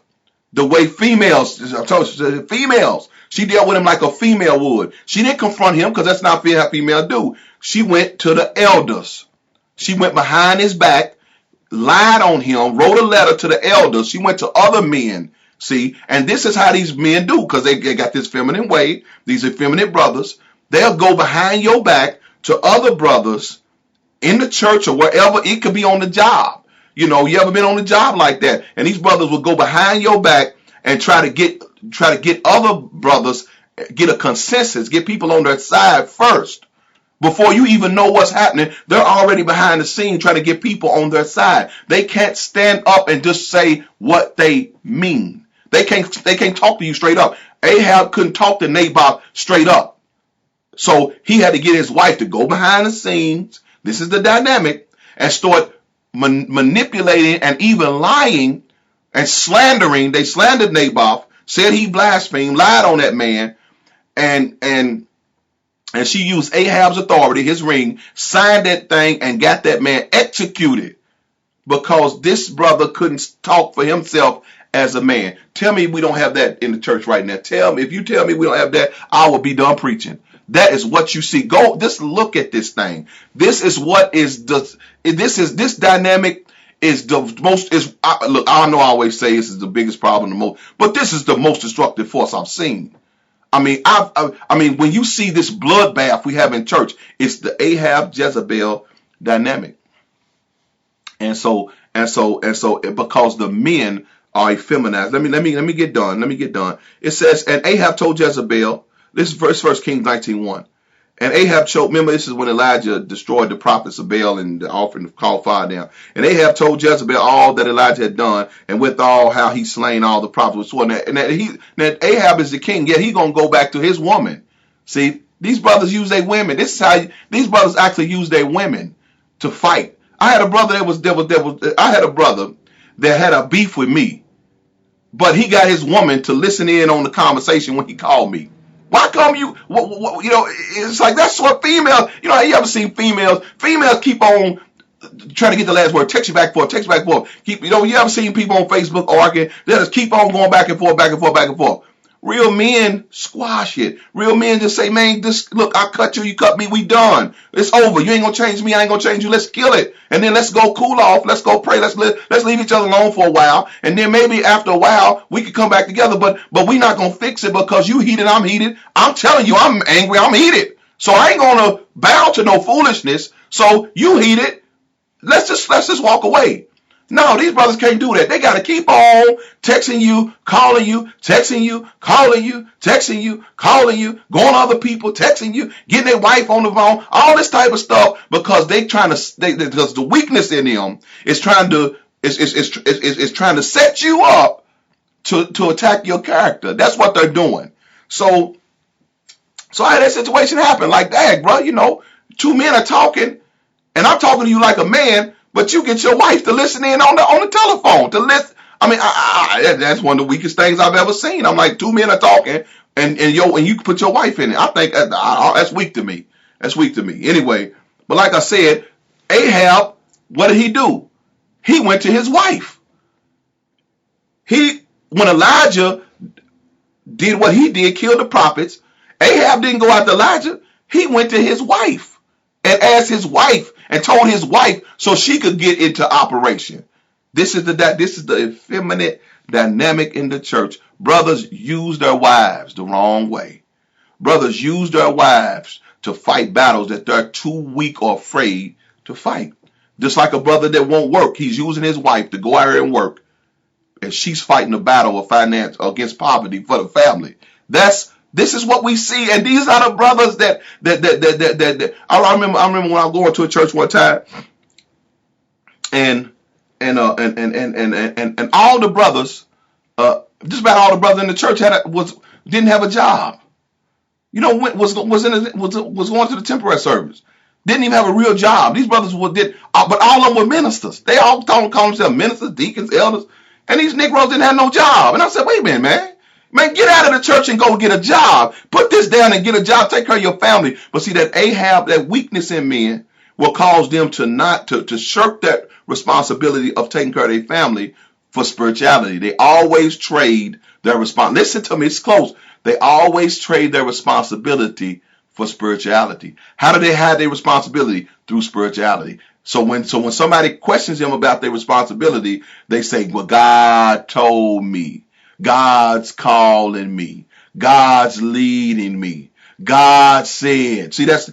The way females, she dealt with him like a female would. She didn't confront him, because that's not how females do. She went to the elders. She went behind his back, lied on him, wrote a letter to the elders. She went to other men. See, and this is how these men do, because they got this feminine way, these effeminate brothers. They'll go behind your back to other brothers in the church or wherever. It could be on the job. You ever been on the job like that? And these brothers will go behind your back and try to get other brothers, get a consensus, get people on their side first. Before you even know what's happening, they're already behind the scene trying to get people on their side. They can't stand up and just say what they mean. They can't talk to you straight up. Ahab couldn't talk to Naboth straight up. So he had to get his wife to go behind the scenes. This is the dynamic, and start manipulating and even lying and slandering. They slandered Naboth, said he blasphemed, lied on that man, and she used Ahab's authority, his ring, signed that thing, and got that man executed because this brother couldn't talk for himself as a man. Tell me we don't have that in the church right now. Tell me, if you tell me we don't have that, I will be done preaching. That is what you see. Go, just look at this thing. This is what is this dynamic is the most, look, I know I always say this is the biggest problem, the most, but this is the most destructive force I've seen. I mean, when you see this bloodbath we have in church, it's the Ahab Jezebel dynamic. And so, because the men are effeminized. Let me get done. It says, and Ahab told Jezebel, this is 1 Kings 19:1. And Ahab choked, remember this is when Elijah destroyed the prophets of Baal and the offering of called fire down. And Ahab told Jezebel all that Elijah had done, and withal how he slain all the prophets. And that Ahab is the king, yet he gonna go back to his woman. See, these brothers use their women. This is how these brothers actually use their women to fight. I had a brother that had a beef with me, but he got his woman to listen in on the conversation when he called me. Why come you know, it's like that's what females, you know, you ever seen females keep on trying to get the last word, text you back and forth. Keep, you know, you ever seen people on Facebook arguing, they just keep on going back and forth. Real men squash it. Real men just say, man, this, look, I cut you, you cut me, we done. It's over. You ain't gonna change me, I ain't gonna change you. Let's kill it. And then let's go cool off. Let's go pray. Let's leave each other alone for a while. And then maybe after a while, we could come back together. But we not gonna fix it because you heated, I'm heated. I'm telling you, I'm angry, I'm heated. So I ain't gonna bow to no foolishness. So you heated. Let's just walk away. No, these brothers can't do that. They got to keep on texting you, calling you, texting you, calling you, texting you, calling you, going to other people, texting you, getting their wife on the phone, all this type of stuff because because the weakness in them is trying to set you up to attack your character. That's what they're doing. So I had that situation happen. Like, dang, bro, you know, two men are talking, and I'm talking to you like a man. But you get your wife to listen in on the telephone to listen. I mean, that's one of the weakest things I've ever seen. I'm like, two men are talking, and you put your wife in it. I think that's weak to me. That's weak to me. Anyway, but like I said, Ahab, what did he do? He went to his wife. When Elijah did what he did, killed the prophets, Ahab didn't go after Elijah. He went to his wife and asked his wife and told his wife so she could get into operation. This is the effeminate dynamic in the church. Brothers use their wives the wrong way. Brothers use their wives to fight battles that they're too weak or afraid to fight. Just like a brother that won't work, he's using his wife to go out here and work, and she's fighting a battle of finance against poverty for the family. This is what we see, and these are the brothers that I remember when I was going to a church one time, and all the brothers, just about all the brothers in the church didn't have a job. You know, was going to the temporary service, didn't even have a real job. These brothers but all of them were ministers. They all call themselves ministers, deacons, elders, and these Negroes didn't have no job. And I said, wait a minute, man. Man, get out of the church and go get a job. Put this down and get a job. Take care of your family. But see, that Ahab, that weakness in men will cause them to shirk that responsibility of taking care of their family for spirituality. They always trade their listen to me, it's close. They always trade their responsibility for spirituality. How do they hide their responsibility? Through spirituality. So when somebody questions them about their responsibility, they say, well, God told me. God's calling me. God's leading me. God said. See, that's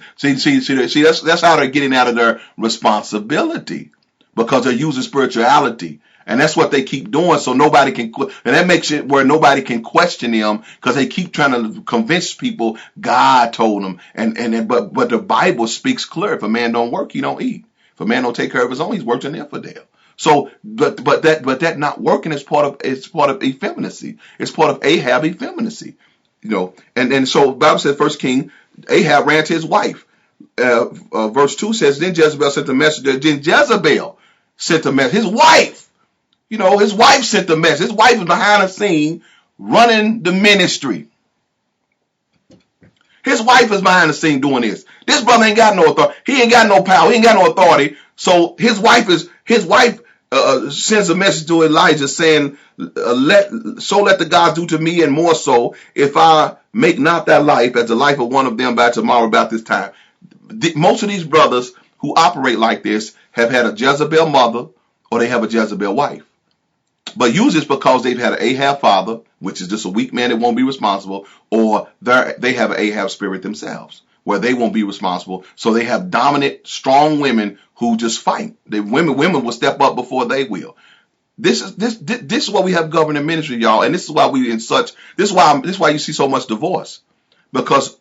how they're getting out of their responsibility, because they're using spirituality And that's what they keep doing, so nobody can, and that makes it where nobody can question them because they keep trying to convince people God told them. But the Bible speaks clear: if a man don't work, he don't eat. If a man don't take care of his own, he's worked an infidel. So, but that not working is part of effeminacy. It's part of Ahab effeminacy. And so the Bible says, First King, Ahab ran to his wife. Verse 2 says, then Jezebel sent the messenger. Then Jezebel sent the message. His wife. His wife sent the message. His wife is behind the scene running the ministry. His wife is behind the scene doing this. This brother ain't got no authority. He ain't got no power. He ain't got no authority. So his wife sends a message to Elijah saying, let the gods do to me and more so if I make not thy life as the life of one of them by tomorrow about this time. Most of these brothers who operate like this have had a Jezebel mother or they have a Jezebel wife. But usually it's because they've had an Ahab father, which is just a weak man that won't be responsible, or they have an Ahab spirit themselves, where they won't be responsible. So they have dominant, strong women who just fight. Women will step up before they will. This is what we have governing ministry, y'all, and this is why this is why you see so much divorce, because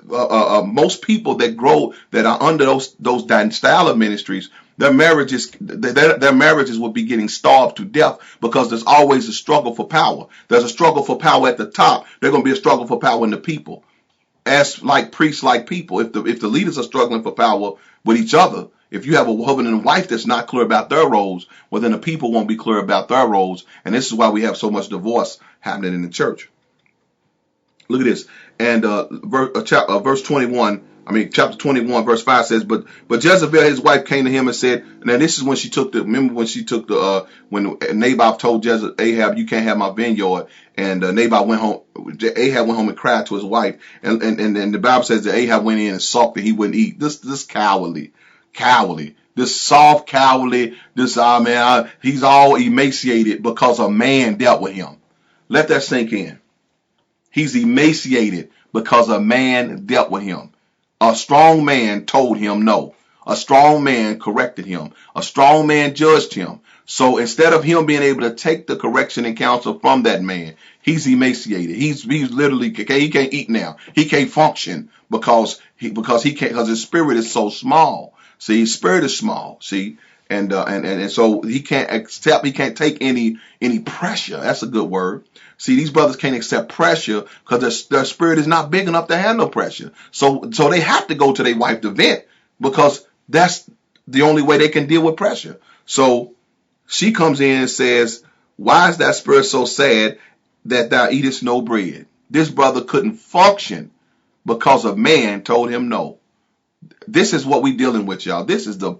most people that are under those style of ministries, their marriages will be getting starved to death because there's always a struggle for power. There's a struggle for power at the top. There's going to be a struggle for power in the people. As like priests, like people, if the leaders are struggling for power with each other, if you have a husband and wife that's not clear about their roles, well, then the people won't be clear about their roles. And this is why we have so much divorce happening in the church. Look at this. And verse 21, chapter 21, verse 5 says, but Jezebel, his wife, came to him and said, now this is when when Naboth told Ahab, you can't have my vineyard. And Ahab went home and cried to his wife. And the Bible says that Ahab went in and sulked that he wouldn't eat. This cowardly, this soft, cowardly, he's all emaciated because a man dealt with him. Let that sink in. He's emaciated because a man dealt with him. A strong man told him no. A strong man corrected him. A strong man judged him. So instead of him being able to take the correction and counsel from that man, he's emaciated. He's literally, he can't eat now. He can't function because his spirit is so small. See, his spirit is small. See, and so he can't take any pressure. That's a good word. See, these brothers can't accept pressure because their spirit is not big enough to handle pressure. So they have to go to their wife to vent because that's the only way they can deal with pressure. So she comes in and says, why is that spirit so sad that thou eatest no bread? This brother couldn't function because a man told him no. This is what we're dealing with, y'all. This is the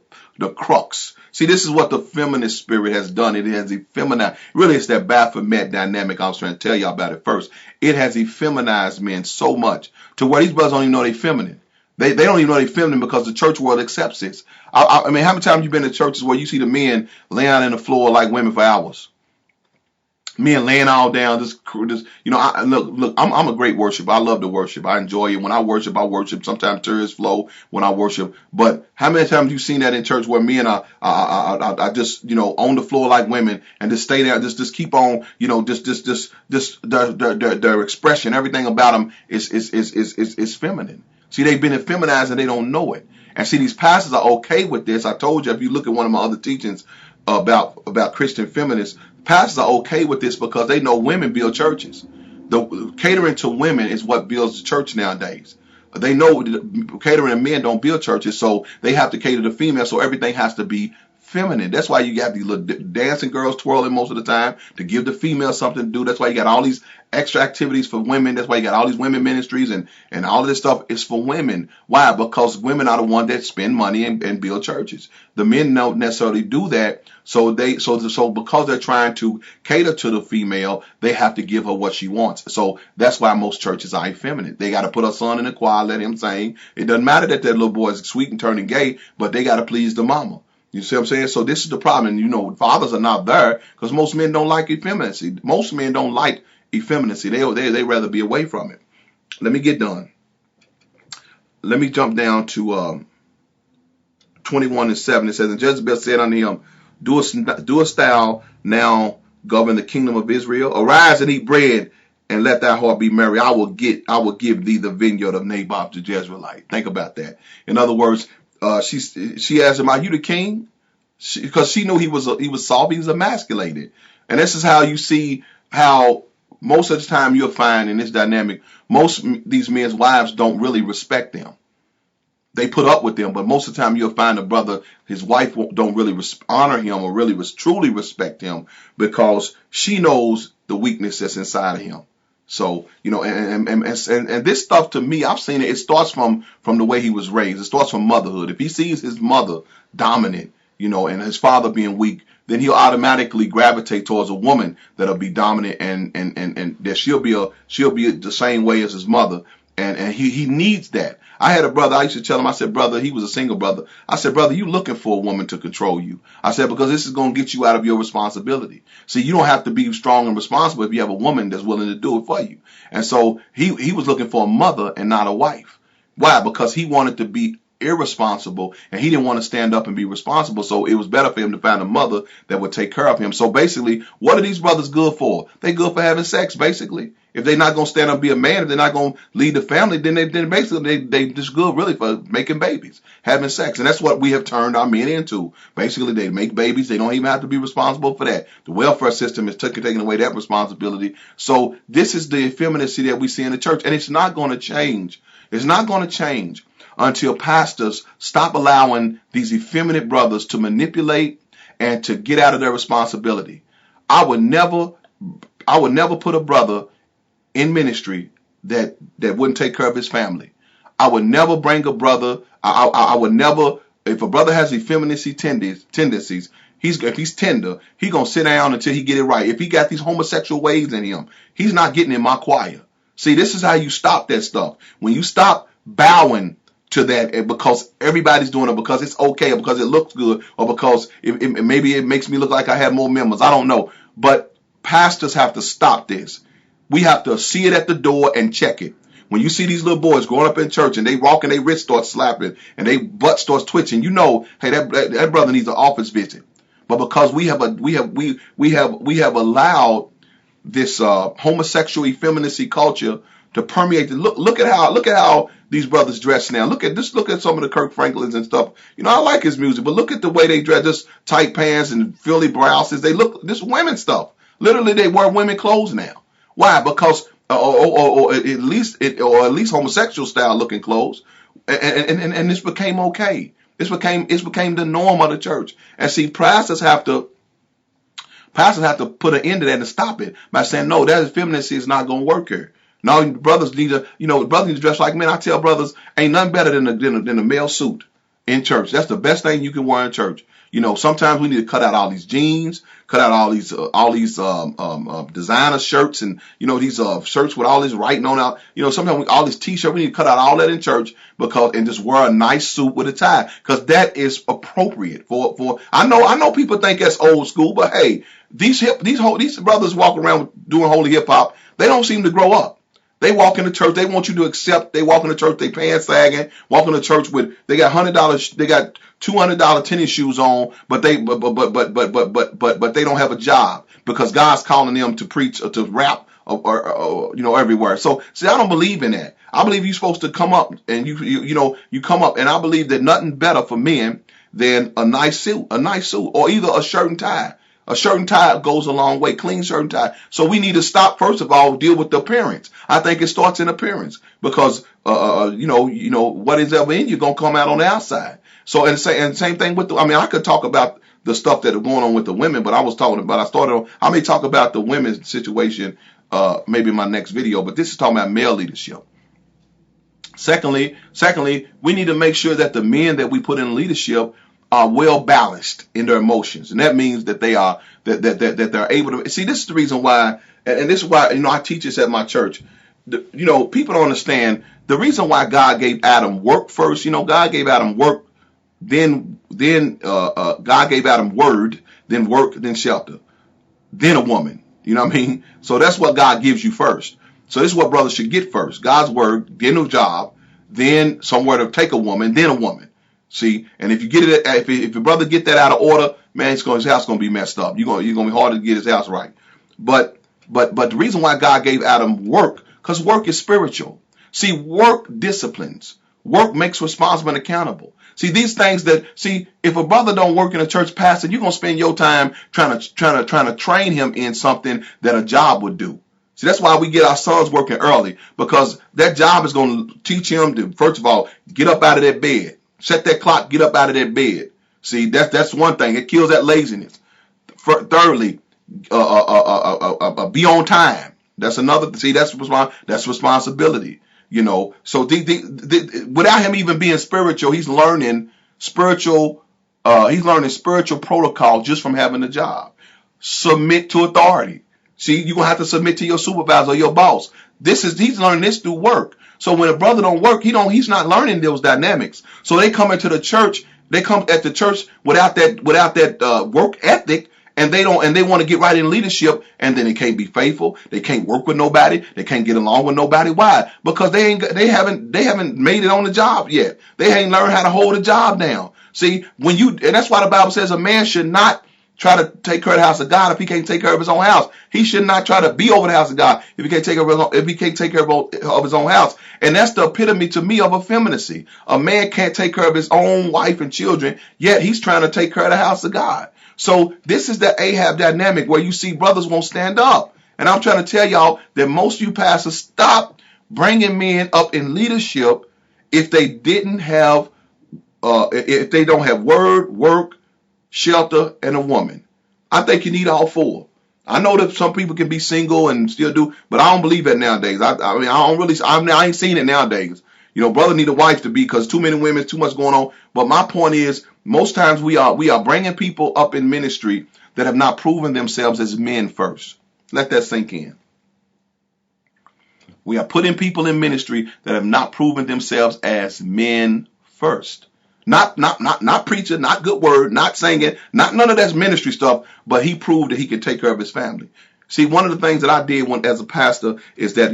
crux. See, this is what the feminist spirit has done. It has effeminized. Really, it's that Baphomet dynamic I was trying to tell y'all about it first. It has effeminized men so much to where these brothers don't even know they're feminine. They don't even know they're feminine because the church world accepts this. How many times have you been to churches where you see the men laying on the floor like women for hours? Men laying all down, look, I'm a great worshiper. I love to worship. I enjoy it. When I worship. Sometimes tears flow when I worship. But how many times have you seen that in church where men are just, on the floor like women and just stay there, just keep on, their expression, everything about them is feminine. See, they've been effeminized and they don't know it. And see, these pastors are okay with this. I told you, if you look at one of my other teachings about Christian feminists, pastors are okay with this because they know women build churches. The catering to women is what builds the church nowadays. They know catering to men don't build churches, so they have to cater to females, so everything has to be feminine. That's why you got these little dancing girls twirling most of the time to give the female something to do. That's why you got all these extra activities for women. That's why you got all these women ministries and all of this stuff is for women. Why? Because women are the ones that spend money and build churches. The men don't necessarily do that. So because they're trying to cater to the female, they have to give her what she wants. So that's why most churches are effeminate. They got to put her son in the choir, let him sing. It doesn't matter that little boy is sweet and turning gay, but they got to please the mama. You see what I'm saying? So this is the problem. And, fathers are not there because most men don't like effeminacy. Most men don't like effeminacy. They rather be away from it. Let me get done. Let me jump down to 21:7. It says, and Jezebel said unto him, Doest thou now govern the kingdom of Israel? Arise and eat bread, and let thy heart be merry. I will give thee the vineyard of Naboth the Jezreelite. Think about that. In other words, she asked him, "Are you the king?" Because she knew he was soft, he was emasculated. And this is how you see how most of the time you'll find in this dynamic, most these men's wives don't really respect them. They put up with them, but most of the time you'll find a brother, his wife don't really honor him or really truly respect him, because she knows the weakness that's inside of him. So, and this stuff, to me, I've seen it. It starts from the way he was raised. It starts from motherhood. If he sees his mother dominant, and his father being weak, then he'll automatically gravitate towards a woman that'll be dominant, and that she'll be the same way as his mother. And he needs that. I had a brother, I used to tell him, I said, brother, he was a single brother. I said, brother, you looking for a woman to control you. I said, because this is going to get you out of your responsibility. See, you don't have to be strong and responsible if you have a woman that's willing to do it for you. And so he was looking for a mother and not a wife. Why? Because he wanted to be irresponsible, and he didn't want to stand up and be responsible. So it was better for him to find a mother that would take care of him. So basically, what are these brothers good for? They good for having sex, basically. If they're not going to stand up and be a man, if they're not going to lead the family, then they just good really for making babies, having sex. And that's what we have turned our men into. Basically, they make babies. They don't even have to be responsible for that. The welfare system is taking away that responsibility. So this is the effeminacy that we see in the church, and it's not going to change. It's not going to change until pastors stop allowing these effeminate brothers to manipulate and to get out of their responsibility. I would never put a brother in ministry that wouldn't take care of his family. I would never bring a brother. I would never, if a brother has effeminacy tendencies, if he's tender, he's going to sit down until he get it right. If he got these homosexual ways in him, he's not getting in my choir. See, this is how you stop that stuff. When you stop bowing to that because everybody's doing it, because it's okay, or because it looks good, or because maybe it makes me look like I have more members. I don't know. But pastors have to stop this. We have to see it at the door and check it. When you see these little boys growing up in church and they walk and their wrist starts slapping and their butt starts twitching, hey, that brother needs an office visit. But because we have allowed this homosexual effeminacy culture to permeate. Look at how these brothers dress now. Look at some of the Kirk Franklins and stuff. I like his music, but look at the way they dress. Just tight pants and Philly blouses. They look this women stuff. Literally, they wear women clothes now. Why? Because or at least homosexual style looking clothes, and this became okay. This became the norm of the church. And see, pastors have to put an end to that and stop it by saying, no, that effeminacy is not going to work here. No, brothers need to dress like men. I tell brothers, ain't nothing better than a male suit in church. That's the best thing you can wear in church. Sometimes we need to cut out all these jeans, cut out all these designer shirts, and these shirts with all this writing on out. Sometimes all these t-shirts, we need to cut out all that in church and just wear a nice suit with a tie, because that is appropriate for. I know people think that's old school, but hey, these brothers walk around doing holy hip hop. They don't seem to grow up. They walk into church. They want you to accept. They walk into church. They pants sagging. Walk into church they got $100. They got $200 tennis shoes on, but they don't have a job because God's calling them to preach or to rap or everywhere. So see, I don't believe in that. I believe you're supposed to come up and you come up, and I believe that nothing better for men than a nice suit, or either a shirt and tie. A shirt and tie goes a long way. Clean shirt and tie. So we need to stop, first of all, deal with the appearance. I think it starts in appearance, because what is ever in you gonna come out on the outside. So and same thing with I could talk about the stuff that are going on with the women, but I may talk about the women's situation maybe in my next video, but this is talking about male leadership. Secondly, we need to make sure that the men that we put in leadership are well balanced in their emotions, and that means that they are that they're able to see. This is the reason why, and this is why I teach this at my church. People don't understand the reason why God gave Adam work first. God gave Adam work, then God gave Adam word, then work, then shelter, then a woman. You know what I mean? So that's what God gives you first. So this is what brothers should get first: God's word, then a job, then somewhere to take a woman, then a woman. See, and if you get it, if your brother get that out of order, man, his house gonna be messed up. You're gonna be hard to get his house right. But the reason why God gave Adam work, because work is spiritual. See, work disciplines. Work makes responsible and accountable. See, these things if a brother don't work in a church pastor, you're gonna spend your time trying to train him in something that a job would do. See, that's why we get our sons working early, because that job is going to teach him to, first of all, get up out of that bed. Set that clock, get up out of that bed. See, that's one thing. It kills that laziness. Thirdly, be on time. That's another. See, that's responsibility. So without him even being spiritual, he's learning spiritual. He's learning spiritual protocol just from having a job. Submit to authority. See, you're gonna have to submit to your supervisor or your boss. He's learning this through work. So when a brother don't work, he's not learning those dynamics. So they come into the church, they come at the church without that work ethic, and they want to get right in leadership, and then they can't be faithful. They can't work with nobody. They can't get along with nobody. Why? Because they haven't made it on the job yet. They ain't learned how to hold a job down. See, and that's why the Bible says a man should not try to take care of the house of God if he can't take care of his own house. He should not try to be over the house of God if he can't take care of his own house. And that's the epitome to me of effeminacy. A man can't take care of his own wife and children, yet he's trying to take care of the house of God. So this is the Ahab dynamic where you see brothers won't stand up. And I'm trying to tell y'all that most of you pastors stop bringing men up in leadership if they don't have word, work, shelter, and a woman. I think you need all four. I know that some people can be single and still do, but I don't believe that nowadays. I ain't seen it nowadays. Brother need a wife to be, because too many women, too much going on. But my point is, most times we are bringing people up in ministry that have not proven themselves as men first. Let that sink in. We are putting people in ministry that have not proven themselves as men first. Not preaching, not good word, not singing, not none of that's ministry stuff, but he proved that he could take care of his family. See, one of the things that I did as a pastor is that,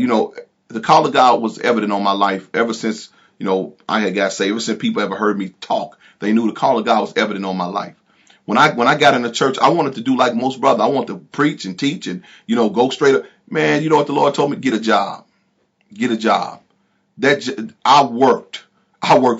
the call of God was evident on my life ever since, I had got saved. Ever since people ever heard me talk, they knew the call of God was evident on my life. When I got in the church, I wanted to do like most brothers. I wanted to preach and teach and, go straight up. Man, you know what the Lord told me? Get a job. Get a job. I worked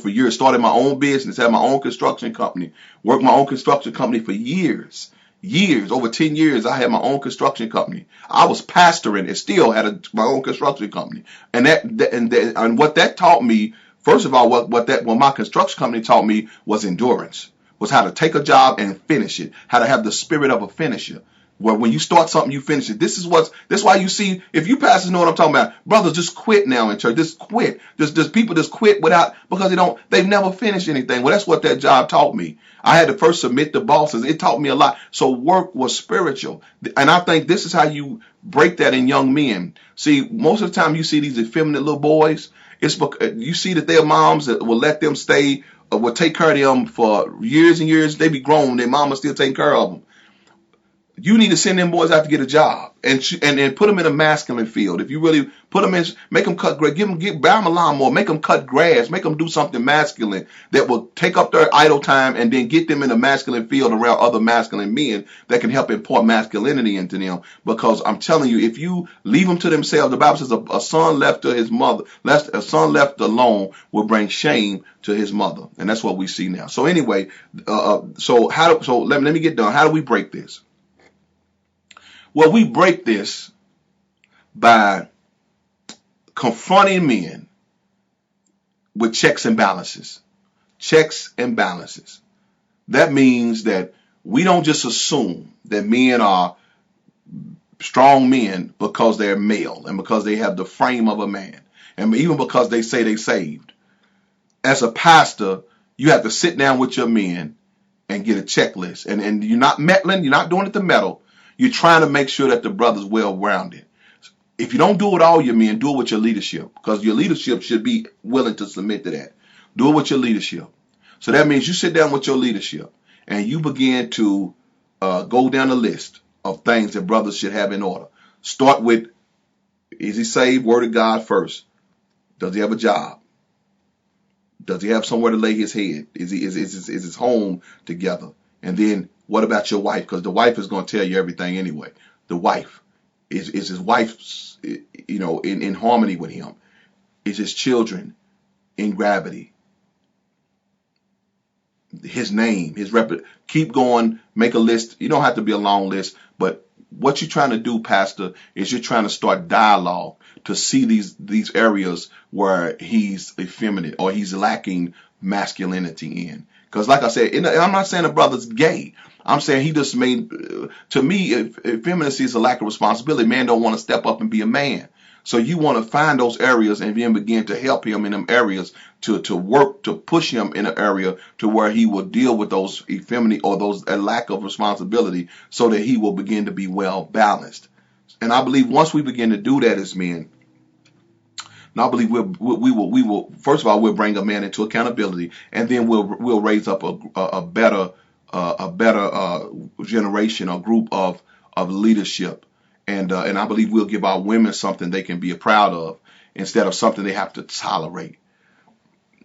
for years, started my own business, had my own construction company, worked my own construction company for years, over 10 years. I had my own construction company. I was pastoring and still had my own construction company. And what that taught me, first of all, what my construction company taught me was endurance, was how to take a job and finish it, how to have the spirit of a finisher. Where when you start something, you finish it. This is why you see, if you pastors know what I'm talking about, brothers just quit now in church. Just quit. There's people just quit because they've never finished anything. Well, that's what that job taught me. I had to first submit to bosses. It taught me a lot. So work was spiritual. And I think this is how you break that in young men. See, most of the time you see these effeminate little boys, it's because you see that their moms will let them stay, will take care of them for years and years. They be grown. Their mama still taking care of them. You need to send them boys out to get a job and put them in a masculine field. If you really put them in, make them cut grass, buy them a lawnmower, make them cut grass, make them do something masculine that will take up their idle time and then get them in a masculine field around other masculine men that can help impart masculinity into them. Because I'm telling you, if you leave them to themselves, the Bible says a son left to his mother, a son left alone will bring shame to his mother. And that's what we see now. So anyway, let me get done. How do we break this? Well, we break this by confronting men with checks and balances. Checks and balances. That means that we don't just assume that men are strong men because they're male and because they have the frame of a man, and even because they say they saved. As a pastor, you have to sit down with your men and get a checklist. And you're not meddling, you're not doing it to meddle. You're trying to make sure that the brother's well-rounded. If you don't do it with all your men, do it with your leadership, because your leadership should be willing to submit to that. Do it with your leadership. So that means you sit down with your leadership and you begin to go down a list of things that brothers should have in order. Start with, is he saved? Word of God first. Does he have a job? Does he have somewhere to lay his head? Is his home together? And then what about your wife? Because the wife is going to tell you everything anyway. The wife, is his wife, in harmony with him? Is his children in gravity? His name, his rep. Keep going. Make a list. You don't have to be a long list, but what you're trying to do, Pastor, is you're trying to start dialogue to see these areas where he's effeminate or he's lacking masculinity in. Because like I said, and I'm not saying the brother's gay. I'm saying he just made, to me, effeminacy is a lack of responsibility. Man don't want to step up and be a man. So you want to find those areas and then begin to help him in them areas to work, to push him in an area to where he will deal with those effeminate or those a lack of responsibility so that he will begin to be well balanced. And I believe once we begin to do that as men, and I believe we will first of all we'll bring a man into accountability, and then we'll raise up a better generation or group of leadership. And I believe we'll give our women something they can be proud of instead of something they have to tolerate.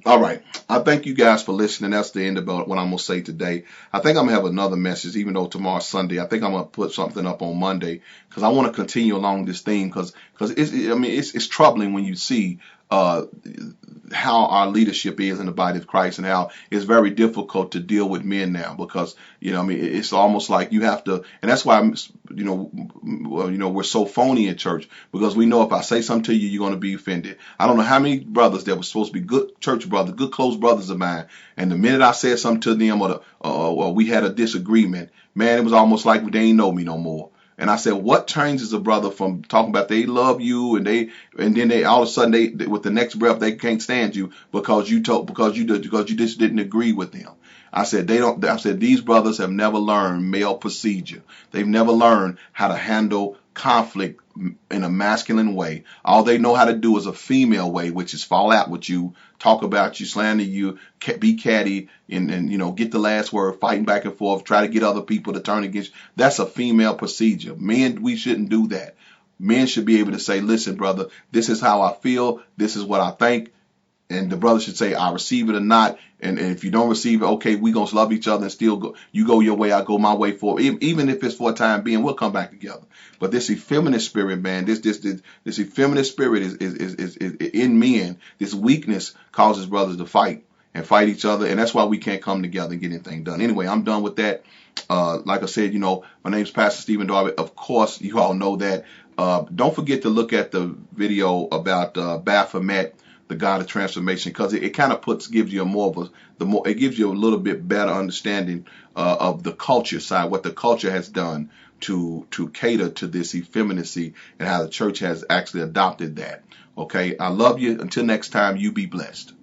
All right. I thank you guys for listening. That's the end of what I'm going to say today. I think I'm going to have another message, even though tomorrow's Sunday. I think I'm going to put something up on Monday because I want to continue along this theme because it's troubling when you see how our leadership is in the body of Christ and how it's very difficult to deal with men now because, it's almost like you have to, and that's why, we're so phony in church because we know if I say something to you, you're going to be offended. I don't know how many brothers that were supposed to be good church brothers, good close brothers of mine, and the minute I said something to them or we had a disagreement, man, it was almost like they ain't know me no more. And I said, what changes a brother from talking about they love you and then they all of a sudden they with the next breath they can't stand you because you just didn't agree with them. I said these brothers have never learned male procedure. They've never learned how to handle conflict in a masculine way. All they know how to do is a female way, which is fall out with you, talk about you, slander you, be catty, and get the last word, fighting back and forth, try to get other people to turn against you. That's a female procedure. Men, we shouldn't do that. Men should be able to say, listen, brother, this is how I feel. This is what I think. And the brother should say, I receive it or not. And if you don't receive it, okay, we going to love each other and still go. You go your way, I go my way for it. Even if it's for a time being, we'll come back together. But this effeminate spirit, man, this effeminate spirit is in men. This weakness causes brothers to fight each other. And that's why we can't come together and get anything done. Anyway, I'm done with that. Like I said, my name's Pastor Stephen Darby. Of course, you all know that. Don't forget to look at the video about Baphomet, the God of transformation, because it kind of gives you it gives you a little bit better understanding of the culture side, what the culture has done to cater to this effeminacy and how the church has actually adopted that. Okay, I love you. Until next time, you be blessed.